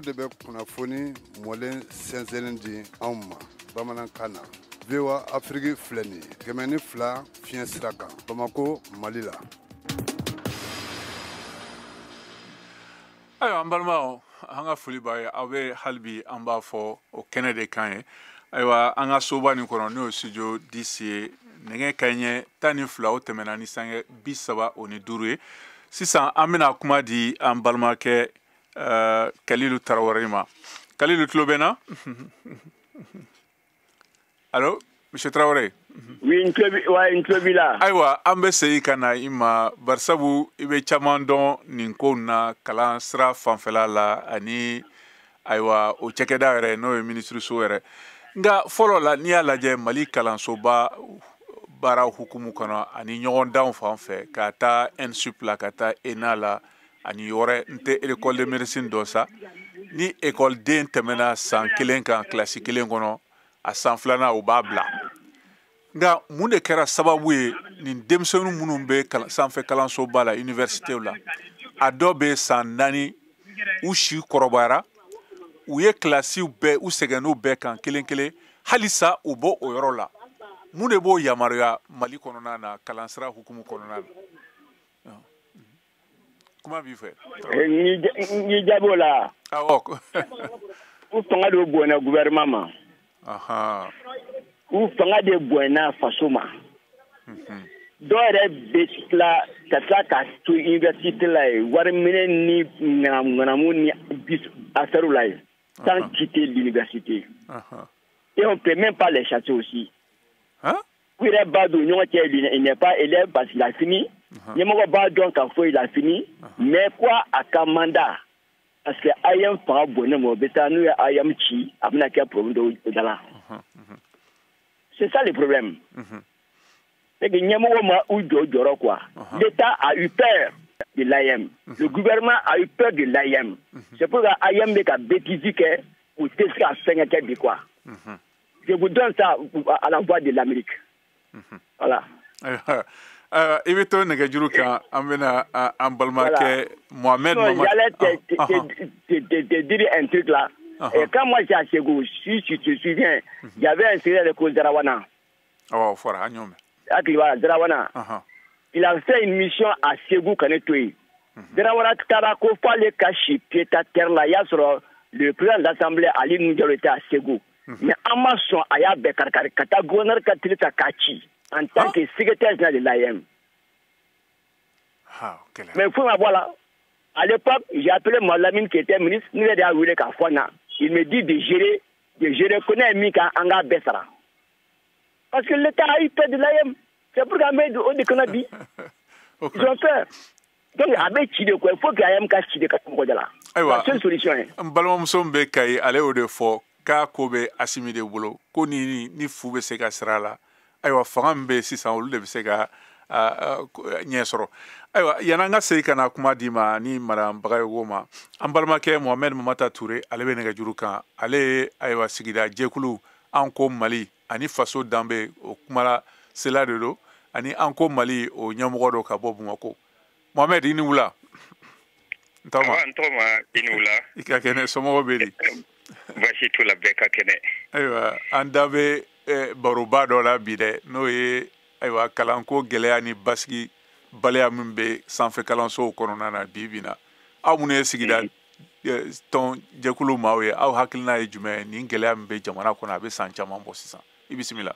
de bɛ kunnafoni mɔlen sɛnsɛnlen di anw ma bamanankan na. VOA Afrique filɛ nin ye 102 fiɲɛ sira kan Bamako Mali la. Ayiwa an balimaw an ka foli b'a ye aw bɛ hali bi an b'a fɔ o kɛnɛ de kan ye. Ayiwa an ka soba nin kɔnɔ n'o ye studio 10 ye nɛgɛ kaɲɛ 12 o tɛmɛna ni sange 35 ye sisan an bɛna kuma di an balimakɛ Kalilu Tarawele ma. Kalilu tulo bɛ na? Allo Monsieur Traoré? Oui, n tulo b'i la. Ayiwa an bɛ segin ka na i ma barisabu i bɛ caman dɔn nin ko na kalan sira fanfɛla la ani ayiwa o cɛkɛda yɛrɛ n'o ye minisiriso yɛrɛ nka fɔlɔ la n'i y'a lajɛ Mali kalansoba baara hukumu kɔnɔ ani ɲɔgɔn danw fan fɛ ka taa ENSUP la ka taa ENA la ani yɔrɔ n tɛ école de médecine dɔ sa ni écoleden tɛmɛna san 1 kan kilasi 1 kɔnɔ a san 2nan o b'a bila nka mun de kɛra sababu ye nin denmisɛnninw minnu bɛ sanfɛ kalansoba la universitéw la a dɔ bɛ san 4 u si kɔrɔbayara u ye kilasiw bɛɛ u sɛgɛnn'u bɛɛ kan kelen kelen halisa u bɔ o yɔrɔ la mun de b'o yamaruya Mali kɔnɔna na kalansira hukumu kɔnɔna na kuma b'i fɛ n'i jaabi o la awɔ u fanga de bonyana gouvernement ma u fanga de bonyana faso ma dɔw yɛrɛ bɛ tila ka to université la ye wari minɛ ni ŋanamu ni affaires la ye sans quitter l'université et on peut même pas les chasser aussi u yɛrɛ b'a dɔn ɲɔgɔn cɛ il n'est pas élève parce qu'il a fini ɲɛmɔgɔ b'a dɔn k'a fɔ il a fini mais quoi a ka mandat parce que AYM fanga bonnen ma o bɛ taa n'u ye AYM ci a bɛna kɛ problème dɔ da la c'est ça le problème c'est que ɲɛmɔgɔ ma u jɔyɔrɔ quoi l'État a eu peur de l'AYM le gouvernement a eu peur de l'AYM c'est pour que AYM bɛ ka bêtise kɛ u tɛ se ka fɛnkɛ kɛ bi quoi je vous donne ça à la voix de l'Amérique voilà i bɛ to nɛgɛjuru kan an bɛna an balimakɛ Mohamed j'allais te dire un truc là quand moi j'étais à Ségou si tu te souviens il y avait un secrétaire de cause Zarawana awɔ fɔra an y'o mɛn Akiliwa Zarawana il a fait une mission à Ségou Kanetoui Zarawana taara ko f'ale ka si pied à terre là y'a sɔrɔ le président de l'Assemblée Ali Nujalo était à Ségou mais an ma sɔn a y'a bɛɛ kari-kari ka taa gouverneur ka télé ta k'a ci en tant que secrétaire général de l'AYM. Mais faut voilà. À l'époque, j'ai appelé Malamine qui était ministre, nous l'avons avoué qu'à Fona. Il me dit de gérer, connaît Mika Anga Bessara. Parce que l'État a eu peur de l'AYM. C'est pour qu'on mette au déconabi. Ils ont peur. Donc, avec Chide, il faut que l'AYM cache Chide comme là. C'est la seule solution. Balamuso bɛ ka ye ale o de fɔ k'a ko bɛ Asimi de bolo ko ni fu bɛ se ka sira la ayiwa fanga min bɛ sisan olu de bɛ se ka ɲɛ sɔrɔ ayiwa yan'an ka segin ka na kuma di ma ni madame Bagayogo ma an balimakɛ Mohamed Mamata Ture ale bɛ nɛgɛjuru kan ale ye ayiwa sigida jɛkulu an ko Mali ani faso danbe o kumala sela de don ani an ko Mali o ɲɛmɔgɔ dɔ ka bɔ Bamakɔ Mohamed i ni wula ntɔma i ni wula i ka kɛnɛ somɔgɔw bɛ di basi t'u la bɛɛ ka kɛnɛ ayiwa an da bɛ baroba dɔ la bi dɛ n'o ye ayiwa kalanko gɛlɛya ni basigi baliya min bɛ sanfɛ kalansow kɔnɔna na bi bi na aw minnu ye sigida tɔn jɛkulu maaw ye aw hakilina ye jumɛn ye nin gɛlɛya min bɛ jamana kɔnɔ a bɛ san caman bɔ sisan i bisimila.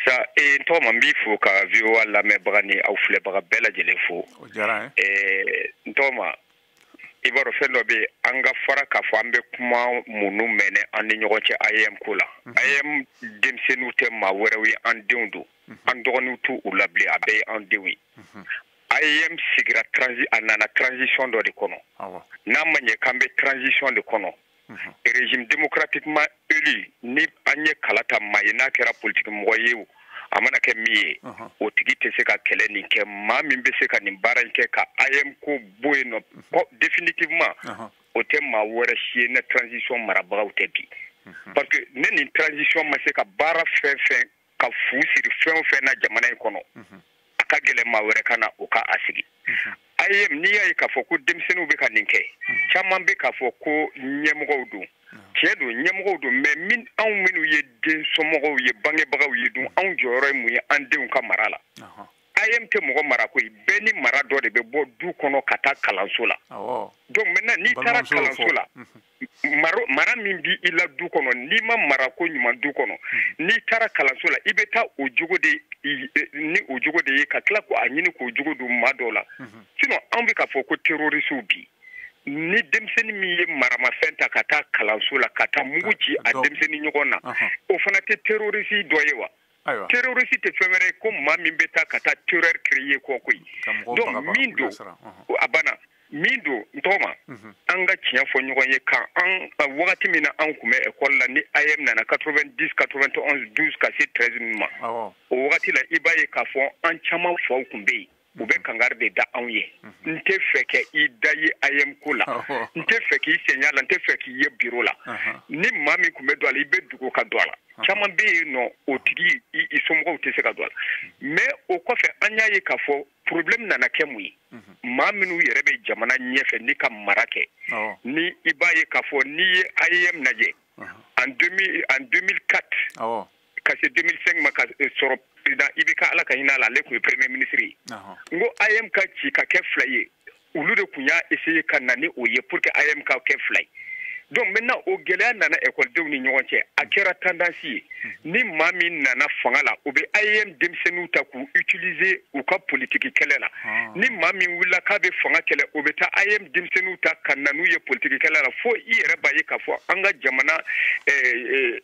sa n tɔgɔ ma n b'i fo ka VOA lamɛnbaga ni aw filɛbaga bɛɛ lajɛlen fo. o diyara n ye. n tɔgɔ ma i b'a dɔn fɛn dɔ bɛ an ka fara k'a fɔ an bɛ kuma minnu mɛnɛ an ni ɲɔgɔn cɛ AYM ko la AYM denmisɛnninw tɛ maa wɛrɛw ye an denw don an dɔgɔninw t'u la bilen a bɛɛ ye an denw ye AYM sigira a nana transition dɔ de kɔnɔ n'a ma ɲɛ k'an bɛ transition de kɔnɔ régime démocratiquement élu ni an ye kala ta maa ye n'a kɛra politique mɔgɔ ye a mana kɛ min ye o tigi tɛ se ka kɛlɛ nin kɛ maa min bɛ se ka nin baara in kɛ ka AYM ko bɔ yen nɔ définitivement o tɛ maa wɛrɛ si ye ne transition marabagaw tɛ bi parce que ne nin transition ma se ka baara fɛn fɛn ka fu siri fɛn o fɛn na jamana in kɔnɔ a ka gɛlɛn maa wɛrɛ ka na o ka a sigi AYM n'i y'a ye k'a fɔ ko denmisɛnninw bɛ ka nin kɛ caman bɛ k'a fɔ ko ɲɛmɔgɔw don tiɲɛ don ɲɛmɔgɔw don mais anw minnu ye den somɔgɔw ye bangebagaw ye dun anw jɔyɔrɔ ye mun ye an denw ka mara la ayem te mɔgɔ mara koyi bɛɛ ni mara dɔ de bɛ bɔ du kɔnɔ ka taa kalanso la donc maintenant n'i taara kalanso la mara min bi i la du kɔnɔ n'i ma mara ko ɲuman du kɔnɔ n'i taara kalanso la i bɛ taa o jogo de ni o jogo de ye ka tila ko a ɲini k'o jogo don maa dɔw la sinon anw bɛ k'a fɔ ko terrorisiw bi ni denmisɛnnin min ye maramafɛn ta ka taa kalanso la ka taa mugu ci a denmisɛnnin ɲɔgɔn na o fana tɛ terrorisi dɔ ye wa terroriste tɛ fɛn wɛrɛ ye ko maa min bɛ taa ka taa terreur créer kɔ koyi donc min don a banna min don n tɔgɔ ma an ka tiɲɛ fɔ ɲɔgɔn ye kan an wagati min na an kun bɛ école la ni AM nana 90 91 12 ka se 13 ninnu ma o wagati la i b'a ye k'a fɔ an caman faw kun bɛ yen u bɛ kangari de da anw ye n tɛ fɛ kɛ i da ye AM ko la n tɛ fɛ k'i sen y'a la n tɛ fɛ k'i ye biro la ni maa min kun bɛ don a la i bɛ dugu ka don a la caman bɛ yen nɔ o tigi i somɔgɔw tɛ se ka don a la mais o kɔfɛ an y'a ye k'a fɔ problème nana kɛ mun ye maa minnu yɛrɛ bɛ jamana ɲɛfɛ ni ka mara kɛ ni i b'a ye k'a fɔ n'i ye AM lajɛ en 2004 ka se 2005 ma ka sɔrɔ président i bɛ ka ala ka hinɛ a la ale tun ye premier ministre ye n ko AM ka ci ka kɛ fila ye olu de tun y'a essayer ka na ni o ye pour que AM ka kɛ fila ye donc maintenant o gɛlɛya nana ekɔlidenw ni ɲɔgɔn cɛ a kɛra tendance ye ni maa min nana fanga la o bɛ AM denmisɛnninw ta k'u utiliser u ka politiki kɛlɛ la ni maa min wulila k'a bɛ fanga kɛlɛ o bɛ taa AM denmisɛnninw ta ka na n'u ye politiki kɛlɛ la fo i yɛrɛ b'a ye k'a fɔ an ka jamana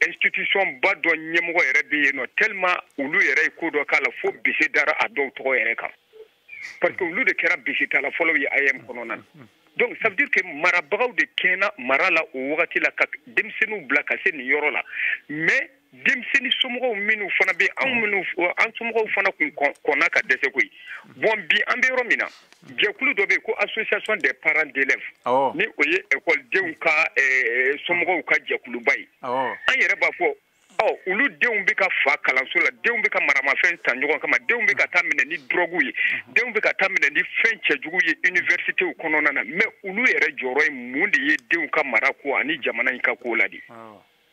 institution ba dɔ ɲɛmɔgɔ yɛrɛ bɛ yen nɔ tellement olu yɛrɛ ye ko dɔ k'a la fo bese dara a dɔw tɔgɔ yɛrɛ kan parce que olu de kɛra bese tala fɔlɔw ye AM kɔnɔna na donc ça veut dire que marabagaw de kɛna mara la o wagati la ka denmisɛnninw bila ka se nin yɔrɔ la mais denmisɛnnin somɔgɔw minnu fana bɛ an somɔgɔw fana kun kɔnna ka dɛsɛ koyi bon bi an bɛ yɔrɔ min na jɛkulu dɔ bɛ yen ko association des parents d'élèves ni o ye ekɔlidenw ka somɔgɔw ka jɛkuluba ye an yɛrɛ b'a fɔ olu denw bɛ ka fa kalanso la denw bɛ ka maramafɛn ta ɲɔgɔn kama denw bɛ ka taa minɛ ni drogue ye denw bɛ ka taa minɛ ni fɛn cɛjugu ye universitéw kɔnɔna na mais olu yɛrɛ jɔyɔrɔ ye mun de ye denw ka mara ko ani jamana in ka ko la de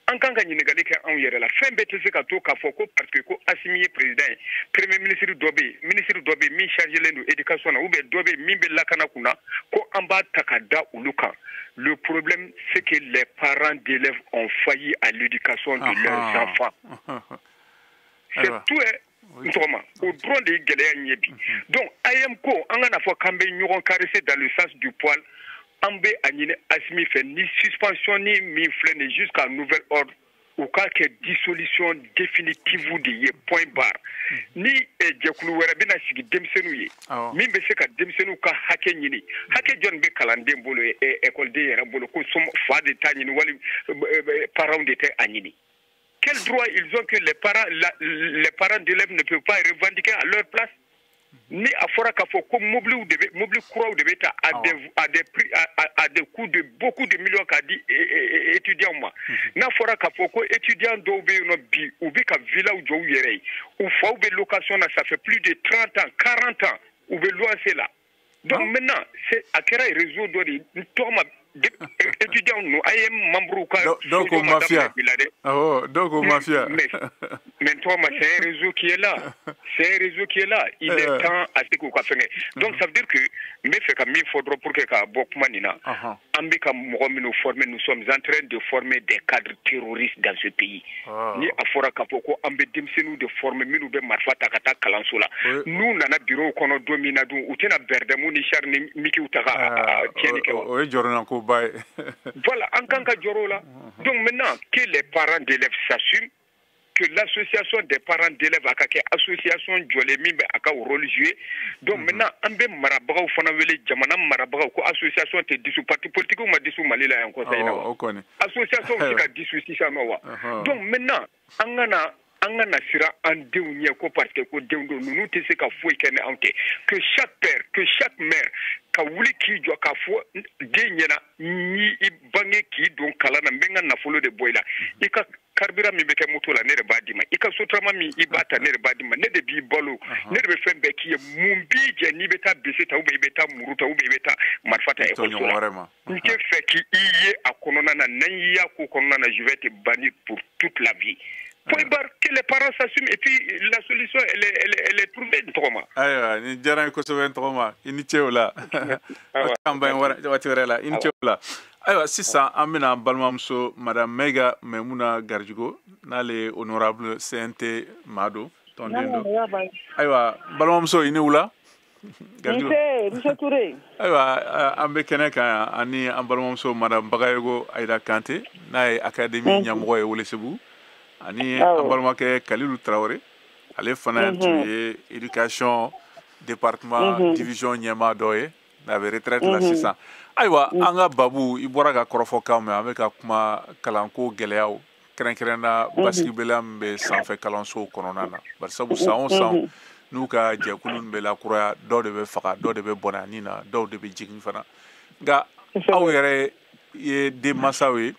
an kan ka ɲininkali kɛ anw yɛrɛ la fɛn bɛɛ tɛ se ka to k'a fɔ ko parce que ko Assimi ye président ye premier ministre dɔ bɛ yen ministre dɔ bɛ yen min chargelen don éducation na ou bien dɔ bɛ yen min bɛ lakana kunna ko an b'a ta ka da olu kan le problème c'est que les parents d'élèves ont failli à l'éducation de leurs enfants c'est tout n tɔgɔma o dɔrɔn de ye gɛlɛya in ye bi donc AM ko an kana fɔ k'an bɛ ɲɔgɔn caresser dans le sens du poil an bɛ a ɲini Assimi fɛ ni suspension ni min filɛ nin jusqu'à nouvel ordre u k'a kɛ dissolution définitive de ye point barre ni jɛkulu wɛrɛ bɛna sigi denmisɛnninw ye min bɛ se ka denmisɛnninw ka hakɛ ɲini hakɛ jɔn bɛ kalanden bolo ekɔliden yɛrɛ bolo ko fa de t'a ɲini wali parents de tɛ a ɲini quel droit ils ont que les parents d'élèves ne peuvent pas revendiquer à leur place ni a fɔra k'a fɔ ko mobili kuraw de bɛ ta à des coûts de beaucoup de millions k'a di étudiants ma n'a fɔra k'a fɔ ko étudiants dɔw bɛ yen nɔ bi u bɛ ka villaw jɔ u yɛrɛ ye u faw bɛ location na ça fait plus de 30 ans 40 ans u bɛ luwanse la donc maintenant c'est a kɛra réseau dɔ de ye n tɔgɔ ma étudiants nous ayem membre ka donc au mafia donc au mafia mais toi c'est un réseau qui est là il est temps à ce qu'on fasse donc ça veut dire que mais fait comme il faudra pour que ka bokuma nina an bi ka mɔgɔ minnu former nous sommes en train de former des cadres terroristes dans ce pays ni a fɔra k'a fɔ ko an bɛ denmisɛnninw de former minnu bɛ marifa ta ka taa kalanso la n'u nana bureau kɔnɔ don min na dun u tɛna bɛrɛdɛmu ni char ni mikiw ta ka tiɲɛni kɛ wa o ye jɔrɔna ko ba ye voilà en kan ka jɔrɔ la donc maintenant que les parents d'élèves s'assument que l'association des parents d'élèves a ka kɛ association jɔlen min bɛ a ka rôle jouer donc maintenant an bɛ marabagaw fana wele jamana marabagaw ko association tɛ disu parti politiques ma disu Mali la yan kɔsa in na wa association tɛ ka disu sisan nɔ wa donc maintenant an kana siran an denw ɲɛ ko parce que ko denw don ninnu tɛ se ka foyi kɛ ni anw tɛ que chaque père que chaque mère ka wuli k'i jɔ k'a fɔ den ɲɛna ni i bange k'i don kalan na n bɛ n ka nafolo de bɔ i la i ka carburant min bɛ kɛ moto la ne de b'a d'i ma i ka sotarama min i b'a ta ne de b'a d'i ma ne de b'i balo ne de bɛ fɛn bɛɛ k'i ye mun b'i jɛ n'i bɛ taa bese ta ou bien i bɛ taa muru ta ou bien i bɛ taa marifa ta ekɔliso la n tɛ fɛ k'i ye a kɔnɔna na n'an y'i y'a ko kɔnɔna na je vais te bannir pour toute la vie point barre, que les parents s'assument et puis la solution, elle est trouvée de trauma. Aïe, ni jaran ko so ben trauma, ini cheola. Kamba watirela, ini cheola. Aïe, si ça amena balmamso madame Mega Memuna Garjugo, nale honorable CNT Mado, tondendo. Aïe, balmamso ini ula. Garjugo. Monsieur Touré. Aïe, ambe keneka ani balmamso madame Bagayego Aïda Kanté, nae académie nyamro e wole sebu. Ani ambalma ke Kalilou Traoré ale fana tuye éducation département division Nyema doye na be retraite la 600 aywa anga babu ibora ga korofo kam avec kuma kalanko geleyaw krenkrena baski belam be sanfé kalanso kononana bar sabu saon nu ka jekulun be la kura do de be faka do de be bonanina do de be jigin fana ga awere ye de masawe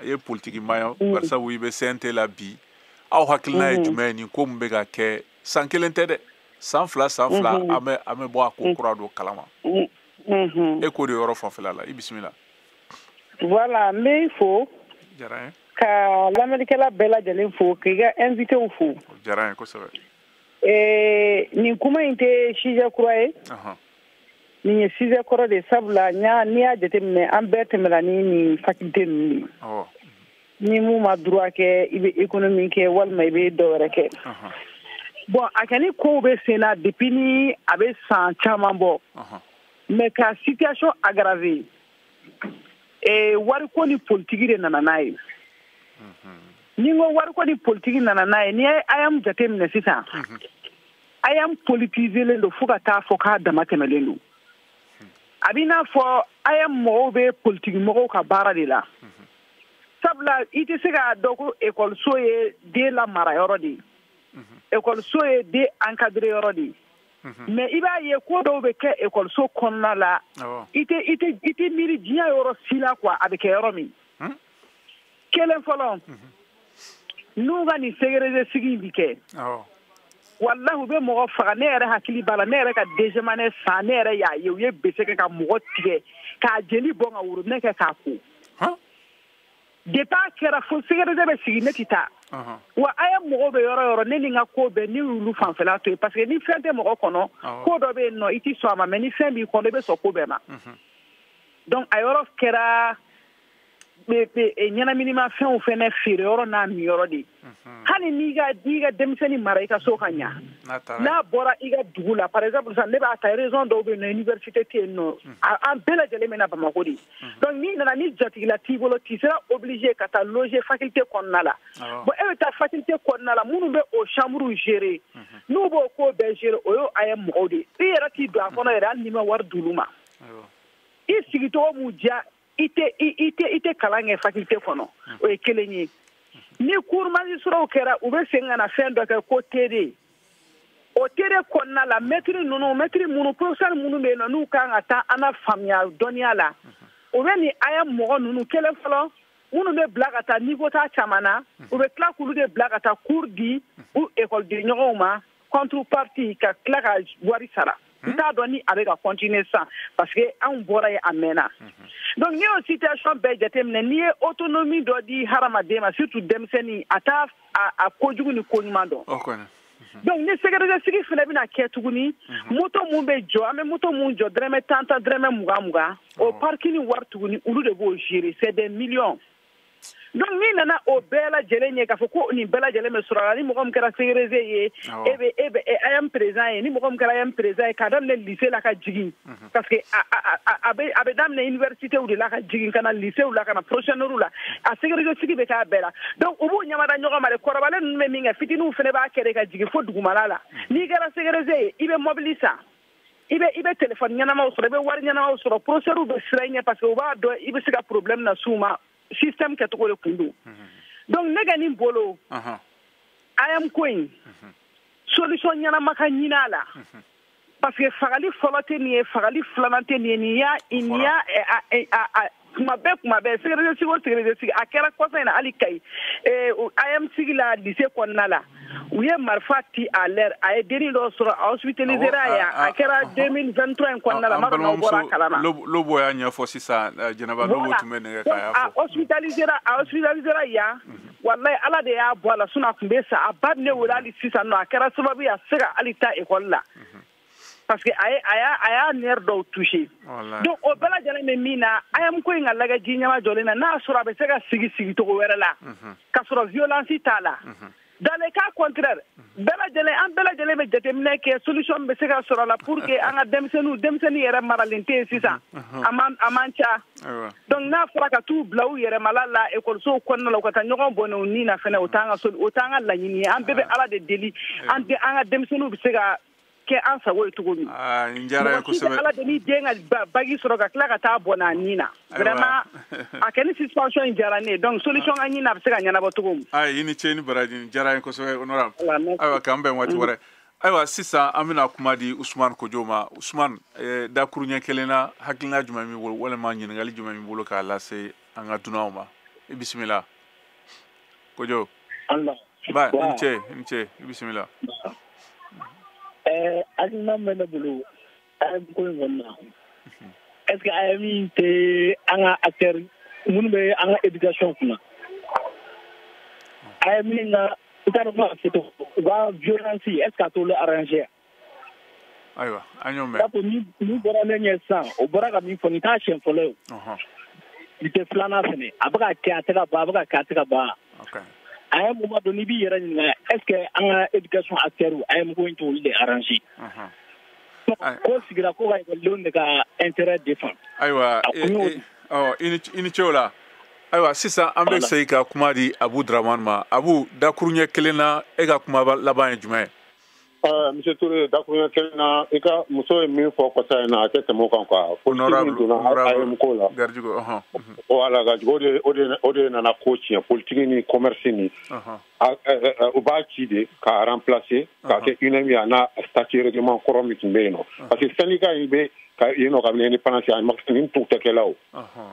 ye politique mayo barsa wi be sente la bi aw hakilna e jumeni ko mbe ga ke sankelente de sanfla ame bo ko kurado kalama e ko de yoro fonfela la bismillah voilà mais il faut jarain ka l'Amérique la bella de l'info que ga invité au fou jarain ko ça ni kuma inte shija kurae ni shija kora de sabla nya ni a detemne amberte melani ni faculté ni ni mu ma droit ke ibe économique wal may be do rek bon akani ko be sena depuis ni abe san chama bo mais ka situation aggravée et war ko ni politique de nananaye ni ngo war ko ni politique nananaye ni ayam jatemne sisa ayam politiser le do fuka ta foka da matemelenu abina fo ayam mo be politique mo ka bara de la sabla ite sega doko école soye de la mara yorodi école soye de encadré yorodi mais iba ye ko do be ke école so konna la ite miri dia yoro sila quoi avec yoromi kelen folon nu ga ni segere sigi bike wallahu be mo faga ne yɛrɛ hakili bala ne yɛrɛ ka dejemane sa ne yɛrɛ y'a ye u ye bese kɛ ka mɔgɔ tigɛ k'a jeli bɔn ka wuro ne kɛ k'a ko depuis kɛra fo segere bɛ sigi ne ti taa wa a ye mɔgɔ bɛ yɔrɔ yɔrɔ ne ni n ka ko bɛɛ ni olu fanfɛla to yen parce que ni fɛn tɛ mɔgɔ kɔnɔ ko dɔ bɛ yen nɔ i ti sɔn a ma mais ni fɛn b'i kɔnɔ i bɛ sɔn ko bɛɛ ma donc a yɔrɔ kɛra ɲɛnaminima fɛnw fɛnɛ feere yɔrɔ n'a min yɔrɔ de hali n'i ka denmisɛnnin mara i ka so ka ɲa n'a bɔra i ka dugu la par exemple sisan ne b'a ta raison dɔw bɛ yen nɔ université tɛ yen nɔ an bɛɛ lajɛlen bɛ na Bamako de donc n'i nana ni jatigila t'i bolo tu seras obligé ka taa loger faculté kɔnɔna la bon e bɛ taa faculté kɔnɔna la minnu bɛ o chambre gérer n'u b'o ko bɛɛ gérer o y'o a ye mɔgɔw de i yɛrɛ t'i don a kɔnɔ yɛrɛ hali n'i ma wari d'olu ma i sigicogo m'u diya ite kalan kɛ faculté kɔnɔ o ye kelen ye ni cours magistraux kɛra u bɛ segin ka na fɛn dɔ kɛ ko TD o TD kɔnɔna la maître minnu professeur minnu bɛ yen nɔ n'u kan ka taa an na faamuya dɔnniya la o bɛ nin a ye mɔgɔ ninnu kelen fɔlɔ minnu bɛ bila ka taa niveau ta caman na u bɛ tila k'olu de bila ka taa cours di u école den ɲɔgɔnw ma contrepartie ka tila ka wari sara n t'a dɔn ni a bɛ ka continuer sisan parce que anw bɔra ye a mɛnna donc n'i y'o situation bɛɛ jateminɛ n'i ye autonomie dɔ di hadamaden ma surtout denmisɛnnin a t'a a kojugu ni koɲuman dɔn donc ni sɛgɛsɛgɛ sigi fana bɛna kɛ tuguni moto mun bɛ jɔ an bɛ moto mun jɔ dɔrɔmɛ 10 dɔrɔmɛ 20 o parking wari tuguni olu de b'o gérer c'est des millions donc n'i nana o bɛɛ lajɛlen ye k'a fɔ ko nin bɛɛ lajɛlen bɛ sɔrɔ a la ni mɔgɔ min kɛra ségrégé ye e bɛ AM président ye ni mɔgɔ min kɛra AM président ye k'a daminɛ lycée la ka jigin parce que a bɛ daminɛ université de la ka jigin ka na lycée la ka na professionnel la a ségrégé sigi bɛ k'a bɛɛ la donc u b'u ɲamada ɲɔgɔn ma de kɔrɔbalen ninnu bɛ min kɛ fitininw fana b'a kɛ de ka jigin fo dugumala la n'i kɛra ségrégé ye i bɛ mobili san i bɛ téléphone ɲɛnamaw sɔrɔ i bɛ wari ɲɛnamaw sɔrɔ professeur bɛ siran i ɲɛ parce que u b'a dɔn i bɛ se ka problème na s'u ma système kɛcogo de kun don donc ne ka nin bolo AM ko in solution ɲɛnama ka ɲini a la parce que fagali fɔlɔ tɛ nin ye fagali filanan tɛ nin ye nin y'a kuma bɛɛ ségrégé sigi o ségrégé sigi a kɛra kɔsa in na hali Kayi AM sigi la lycée kɔnɔna la u ye marifa ti à l'air a ye dennin dɔ sɔrɔ a hospitalisé a ye a kɛra 2023 in kɔnɔna la ma dɔn n'aw bɔra a kalama Lobo y'a ɲɛfɔ sisan Jɛnɛba Lobo tun bɛ nɛgɛ k'a y'a fɔ a hospitalisé yan wallahi ala de y'a bɔ a la sinon a tun bɛ sa a ba ne wele hali sisan nɔ a kɛra sababu ye a se ka hali taa ekɔli la parce que a y'a nerf dɔw touché donc o bɛɛ lajɛlen bɛ min na AM ko in ka lajɛ ji ɲɛma jɔlen na n'a sɔrɔ a bɛ se ka sigi cogo wɛrɛ la ka sɔrɔ violence t'a la dans les cas contraires an bɛɛ lajɛlen bɛ jateminɛ kɛ solution bɛ se ka sɔrɔ la pour que an ka denmisɛnnin yɛrɛ maralen tɛ yen sisan a man ca donc n'a fɔra ka t'u bila u yɛrɛmala la ekɔlisow kɔnɔna la u ka taa ɲɔgɔn bɔnɛ u ni na fɛnɛ o t'an ka laɲini ye an bɛɛ bɛ ala de deli an ka denmisɛnninw bɛ se ka kɛ an sago ye cogo min ala de ni den ka bagi sɔrɔ ka tila ka taa bɔn a ni na vraiment a kɛ ni suspension in diyara ne ye donc solution ka ɲini a bɛ se ka ɲɛnabɔ cogo min i ni ce ni baraji diyara ye kosɛbɛ honorable ayiwa k'an bɛn waati wɛrɛ ayiwa sisan an bɛna kuma di Usman Kojo ma Usman dakuru ɲɛ kelen na hakilina jumɛn b'i bolo walima ɲininkali jumɛn b'i bolo k'a lase an ka dunanw ma i bisimila Kojo ba i ni ce i bisimila hakilina bɛ ne bolo AM ko in kɔnɔna est-ce que AM tɛ an ka acteur minnu bɛ an ka éducation kunna AM na u t'a dɔn ko u ka violence est-ce que a t'olu arranger ayiwa an y'o mɛn sabu ni bɔra ne ɲɛ sisan o bɔra ka min fɔ nin t'a siɲɛ fɔlɔ ye nin tɛ filanan fɛnɛ a bɛ ka kɛ a tɛ ka ban a bɛ ka kɛ a tɛ ka ban a ye moment dɔ n'i b'i yɛrɛ ɲininka est-ce que an ka éducation acteurs a ye ko in t'olu de arranger ko sigira ko ka ekɔlidenw de ka intérêt défend ayiwa i ni ce o la ayiwa sisan an bɛ segin ka kuma di Abu Dramane ma Abu dakuru ɲɛ kelen na e ka kuma laban ye jumɛn ye Monsieur Touré dakuru ɲɛ kelen na i ka muso ye min fɔ kɔsa in na a tɛ tɛmɛ o kan quoi honorable AM ko la Gardigo voilà Gardigo o de nana ko tiɲɛ politique ni commerce ni u b'a ci de k'a remplacer k'a kɛ UNEM a n'a statut règlement kɔrɔ min tun bɛ yen nɔ parce que syndicat in bɛ yen nɔ kabini indépendance a nin tun tɛ kɛla o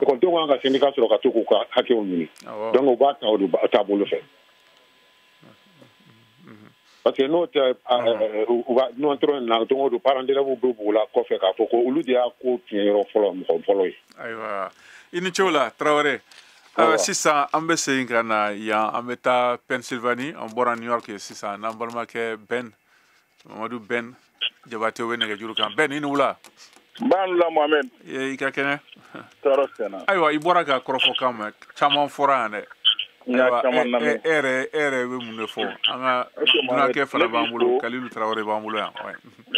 ekɔlidenw kan ka syndicat sɔrɔ ka to k'u ka hakɛw ɲini donc u b'a ta o taabolo fɛ parce que n'o tɛ n'o tɔrɔ na don o don parents d'élèves bɛ b'u la kɔfɛ k'a fɔ ko olu de y'a ko tiɲɛ yɔrɔ fɔlɔ mɔgɔ fɔlɔ ye ayiwa i ni ce o la Traoré ayiwa sisan an bɛ segin ka na yan an bɛ taa Pennsylvanie an bɔra New York ye sisan n'an balimakɛ Mamadu Ben Jabate bɛ nɛgɛjuru kan Ben i ni wula Ban la Mohamed i ka kɛnɛ tɔɔrɔ sɛnɛ ayiwa i bɔra ka kɔrɔfɔkan mɛn caman fɔra yan dɛ e yɛrɛ bɛ mun de fɔ an ka dunankɛ fana b'an bolo Kalilu Traoré b'an bolo yan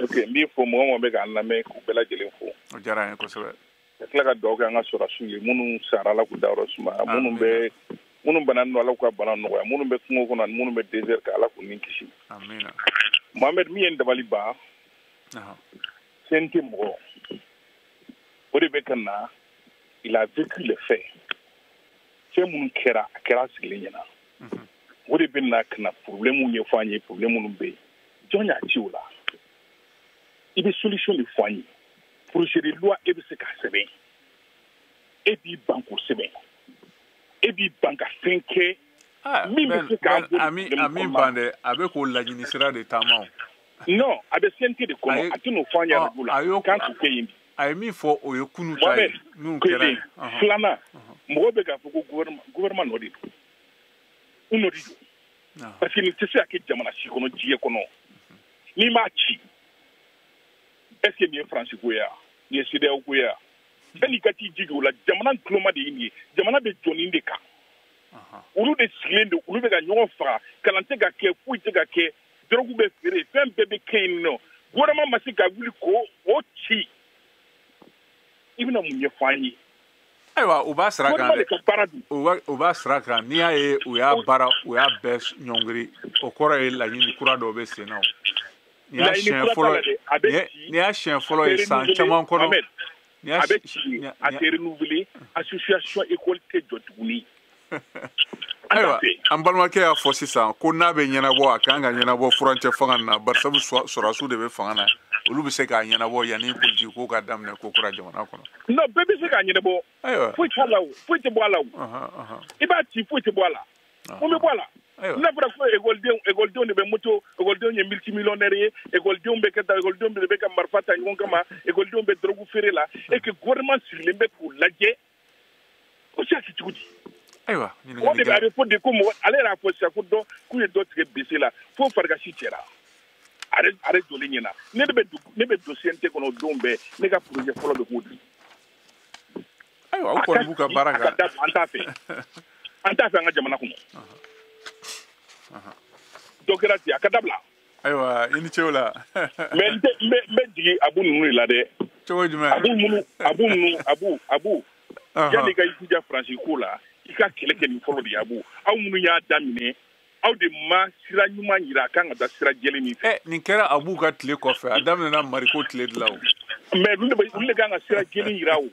ok n b'i fɔ mɔgɔ mɔgɔ bɛ k'an lamɛn k'u bɛɛ lajɛlen fɔ o diyara n ye kosɛbɛ ka tila ka dugawu kɛ an ka sɔrɔdasiw ye minnu sara Ala k'u dayɔrɔ suma minnu bananen don Ala k'u ka bana nɔgɔya minnu bɛ kungo kɔnɔ ani minnu bɛ désert ka Ala k'u ni kisi amina Mohamed min ye n dabali ban CNT mɔgɔ o de bɛ ka na il a vécu les faits fɛn minnu kɛra a kɛra a sigilen ɲɛna o de bɛ na ka na problème ɲɛfɔ an ye problème minnu bɛ yen jɔn y'a ci o la i bɛ solution de fɔ an ye projet de loi e bɛ se k'a sɛbɛn e b'i ban k'o sɛbɛn e b'i ban ka fɛn kɛ min bɛ se k'a bɔ a min ban dɛ a bɛ k'o laɲini sira de taama o non a bɛ CNT de kɔnɔ a tɛ n'o fɔ an ɲɛna radio la kan k'o kɛ yen bi a ye min fɔ o ye kunu ta ye min kɛra filanan mɔgɔw bɛ k'a fɔ ko gouvernement nɔ de don u nɔ de don parce que nin tɛ se ka kɛ jamana si kɔnɔ diɲɛ kɔnɔ n'i m'a ci est ce que nin ye France ko ye nin ye CEDEAO ko ye sani ka t'i jigi o la jamana gulonma de ye nin ye jamana bɛ jɔ nin de kan olu de sigilen don olu bɛ ka ɲɔgɔn faga kalan tɛ ka kɛ foyi tɛ ka kɛ drogue bɛ feere fɛn bɛɛ bɛ kɛ yen nɔ gouvernement ma se ka wuli k'o ci i bɛna mun ɲɛfɔ an ye ayiwa u b'a sira kan dɛ u b'a sira kan n'i y'a ye u y'a baara u y'a bɛɛ ɲɔngiri o kɔrɔ ye laɲini kura dɔw bɛ sen na o n'i y'a siɲɛ fɔlɔ ye san caman kɔnɔ a bɛ ci a tɛ renouveler association école tɛ jɔ tuguni ayiwa an balimakɛ y'a fɔ sisan ko n'a bɛ ɲɛnabɔ a kan ka ɲɛnabɔ furancɛ fanga na barisabu sɔrɔdasiw de bɛ fanga na olu bɛ se k'a ɲɛnabɔ yanni politique ko ka daminɛ ko kura jamana kɔnɔ. non bɛɛ bɛ se k'a ɲɛnabɔ. ayiwa foyi t'a la o foyi tɛ bɔ a la o. i b'a ci foyi tɛ bɔ a la. mun bɛ bɔ a la. n'a fɔra ko ekɔlidenw de bɛ moto ekɔlidenw ye multimillionnaire ye ekɔlidenw bɛ kɛ tan ekɔlidenw de bɛ ka marifa ta ɲɔgɔn kama ekɔlidenw bɛ drogue feere la et que gouvernement sigilen bɛ k'u lajɛ o se ka kɛ cogo di. Aywa, o de b'a fɔ de ko mɔgɔ ale yɛrɛ fɔ sisan ko dɔ k'u ye dɔ tigɛ bese la fo farigasi cɛra ale joli ɲɛna ne bɛ don CNT kɔnɔ o don bɛɛ ne ka projet fɔlɔ bɛ k'o di ayiwa o kɔni b'u ka baara kɛ an t'a fɛ an ka jamana kɔnɔ dɔ kɛra ten a ka dabila ayiwa i ni ce o la mais n bɛ jigin abu ninnu de la dɛ cogo jumɛn abu yanni ka i jija faransi ko la i ka kɛlɛ kɛ nin fɔlɔ de ye abu aw minnu y'a daminɛ aw de ma sira ɲuman yira a kan ka taa sira jɛlen min fɛ nin kɛra abu ka tile kɔfɛ a daminɛna mariko tile de la o mais olu de kan ka sira jɛlen yira o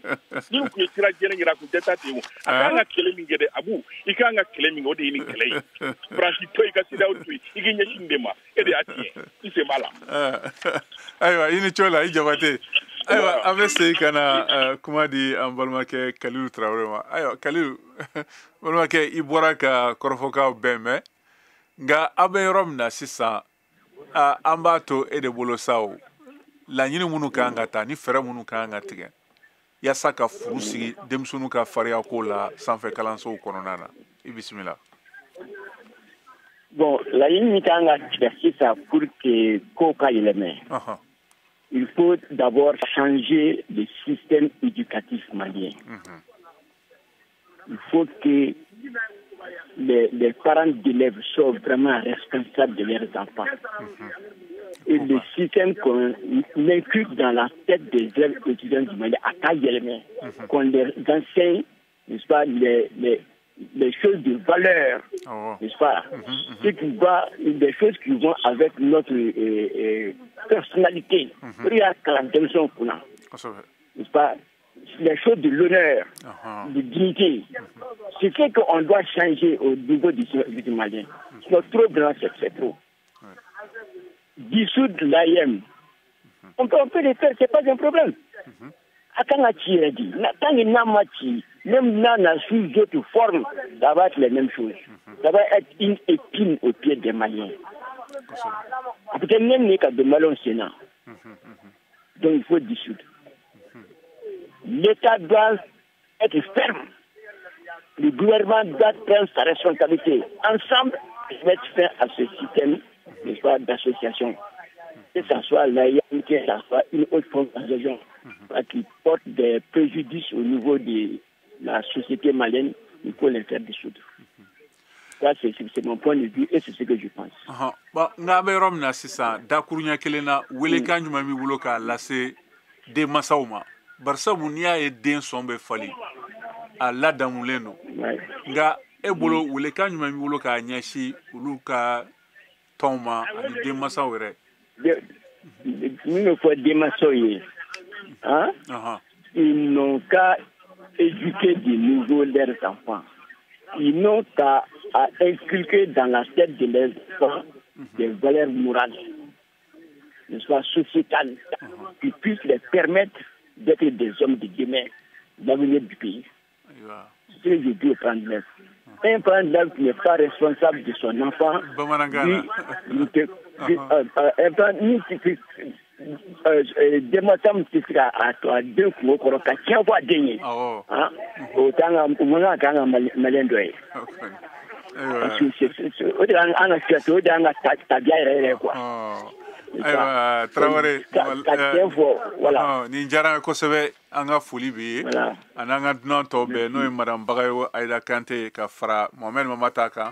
n'u tun ye sira jɛlen yira kun tɛ taa ten o a kan ka kɛlɛ min kɛ dɛ abu i kan ka kɛlɛ min kɛ o de ye nin kɛlɛ ye faransi to i ka siraw to yen i k'i ɲɛsin de ma e de y'a tiɲɛ i sen b'a la ayiwa i ni ce o la i jabate ayiwa an bɛ segin ka na kuma di an balimakɛ kalilu tarawele ma ayiwa kalilu balimakɛ i bɔra ka kɔrɔfɔkaw bɛɛ mɛn nka aw bɛ yɔrɔ min na sisan an b'a to e de bolo sa o laɲini minnu kan ka ta ni fɛɛrɛ minnu kan ka tigɛ yaasa ka furu sigi denmisɛnninw ka fariya ko la sanfɛ kalansow kɔnɔna na i bisimila. Bon, laɲini min kan ka tigɛ sisan pour que kow ka yɛlɛmɛ. Il faut d'abord changer le système éducatif malien. Il faut que les parents d'élèves soient vraiment responsables de leurs enfants. Et le système qu'on inclut dans la tête des élèves étudiants du Mali à Kayelme, qu'on les enseigne, n'est-ce pas, les choses de valeur, n'est-ce pas, des choses qui vont avec notre personnalité. N'est-ce pas, les choses de l'honneur, de dignité. Ce fait qu'on doit changer au niveau du Malien. C'est trop grand, c'est trop. Dissoudre l'AIM, on peut le faire, c'est pas un problème. Tant qu'il n'a pas même là, sous d'autres formes, ça va être les mêmes choses. Ça va être une épine au pied des Maliens. Peut-être même les cas de Malon au Sénat. Donc il faut dissoudre. L'État doit être ferme. Le gouvernement doit prendre sa responsabilité. Ensemble, mettre fin à ce système d'association. Que ce soit l'AIM, que ce soit une autre organisation qui porte des préjudices au niveau de la société malienne, il faut les faire dissoudre. Ça, c'est mon point de vue et c'est ce que je pense. Nga be rom na sisa dakurunya kelena wele kanjuma mi bulo ka lase de masawma barsa munia e den sombe fali ala damuleno nga e bolo wele kanjuma mi bulo ka nyashi uluka toma ani de masawere nous faut des masoyer hein ils n'ont qu'à éduquer de nouveau leurs enfants. Ils n'ont qu'à inculquer dans la tête de leurs enfants des valeurs morales, n'est-ce pas, sociétales, qui puissent les permettre d'être des hommes de demain, d'avenir du pays. C'est ce que je dis au parent d'élève. Un parent d'élève qui n'est pas responsable de son enfant, ni jara kosɛbɛ an ka foli bɛ ye ani an ka dunan tɔw bɛɛ n'o ye madame Bagayogo Aïda Kante ka fara Mohamed Mamata kan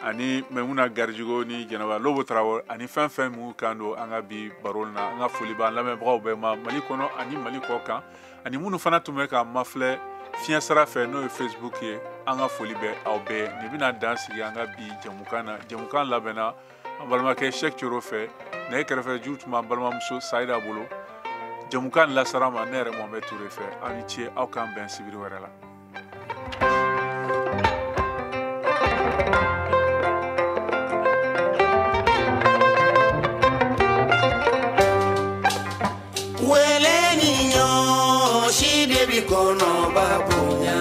ani Memuna Garjigo ni Jɛnɛba Lobo Tarawele ani fɛn fɛn mun kan don an ka bi baro na an ka foli b'an lamɛnbagaw bɛɛ ma Mali kɔnɔ ani Mali kɔ kan ani minnu fana tun bɛ ka mafilɛ fiɲɛ sira fɛ n'o ye Facebook ye an ka foli bɛ aw bɛɛ nin bɛna dan sigi an ka bi jɛmukan na jɛmukan labɛnna an balimakɛ Cheikh Thioro fɛ ne kɛrɛfɛ jugu tun b'an balimamuso Sayida bolo jɛmukan lasara ma ne yɛrɛ Mohamed Touré fɛ aw ni ce aw k'an bɛn sibiri wɛrɛ la. Kono babunya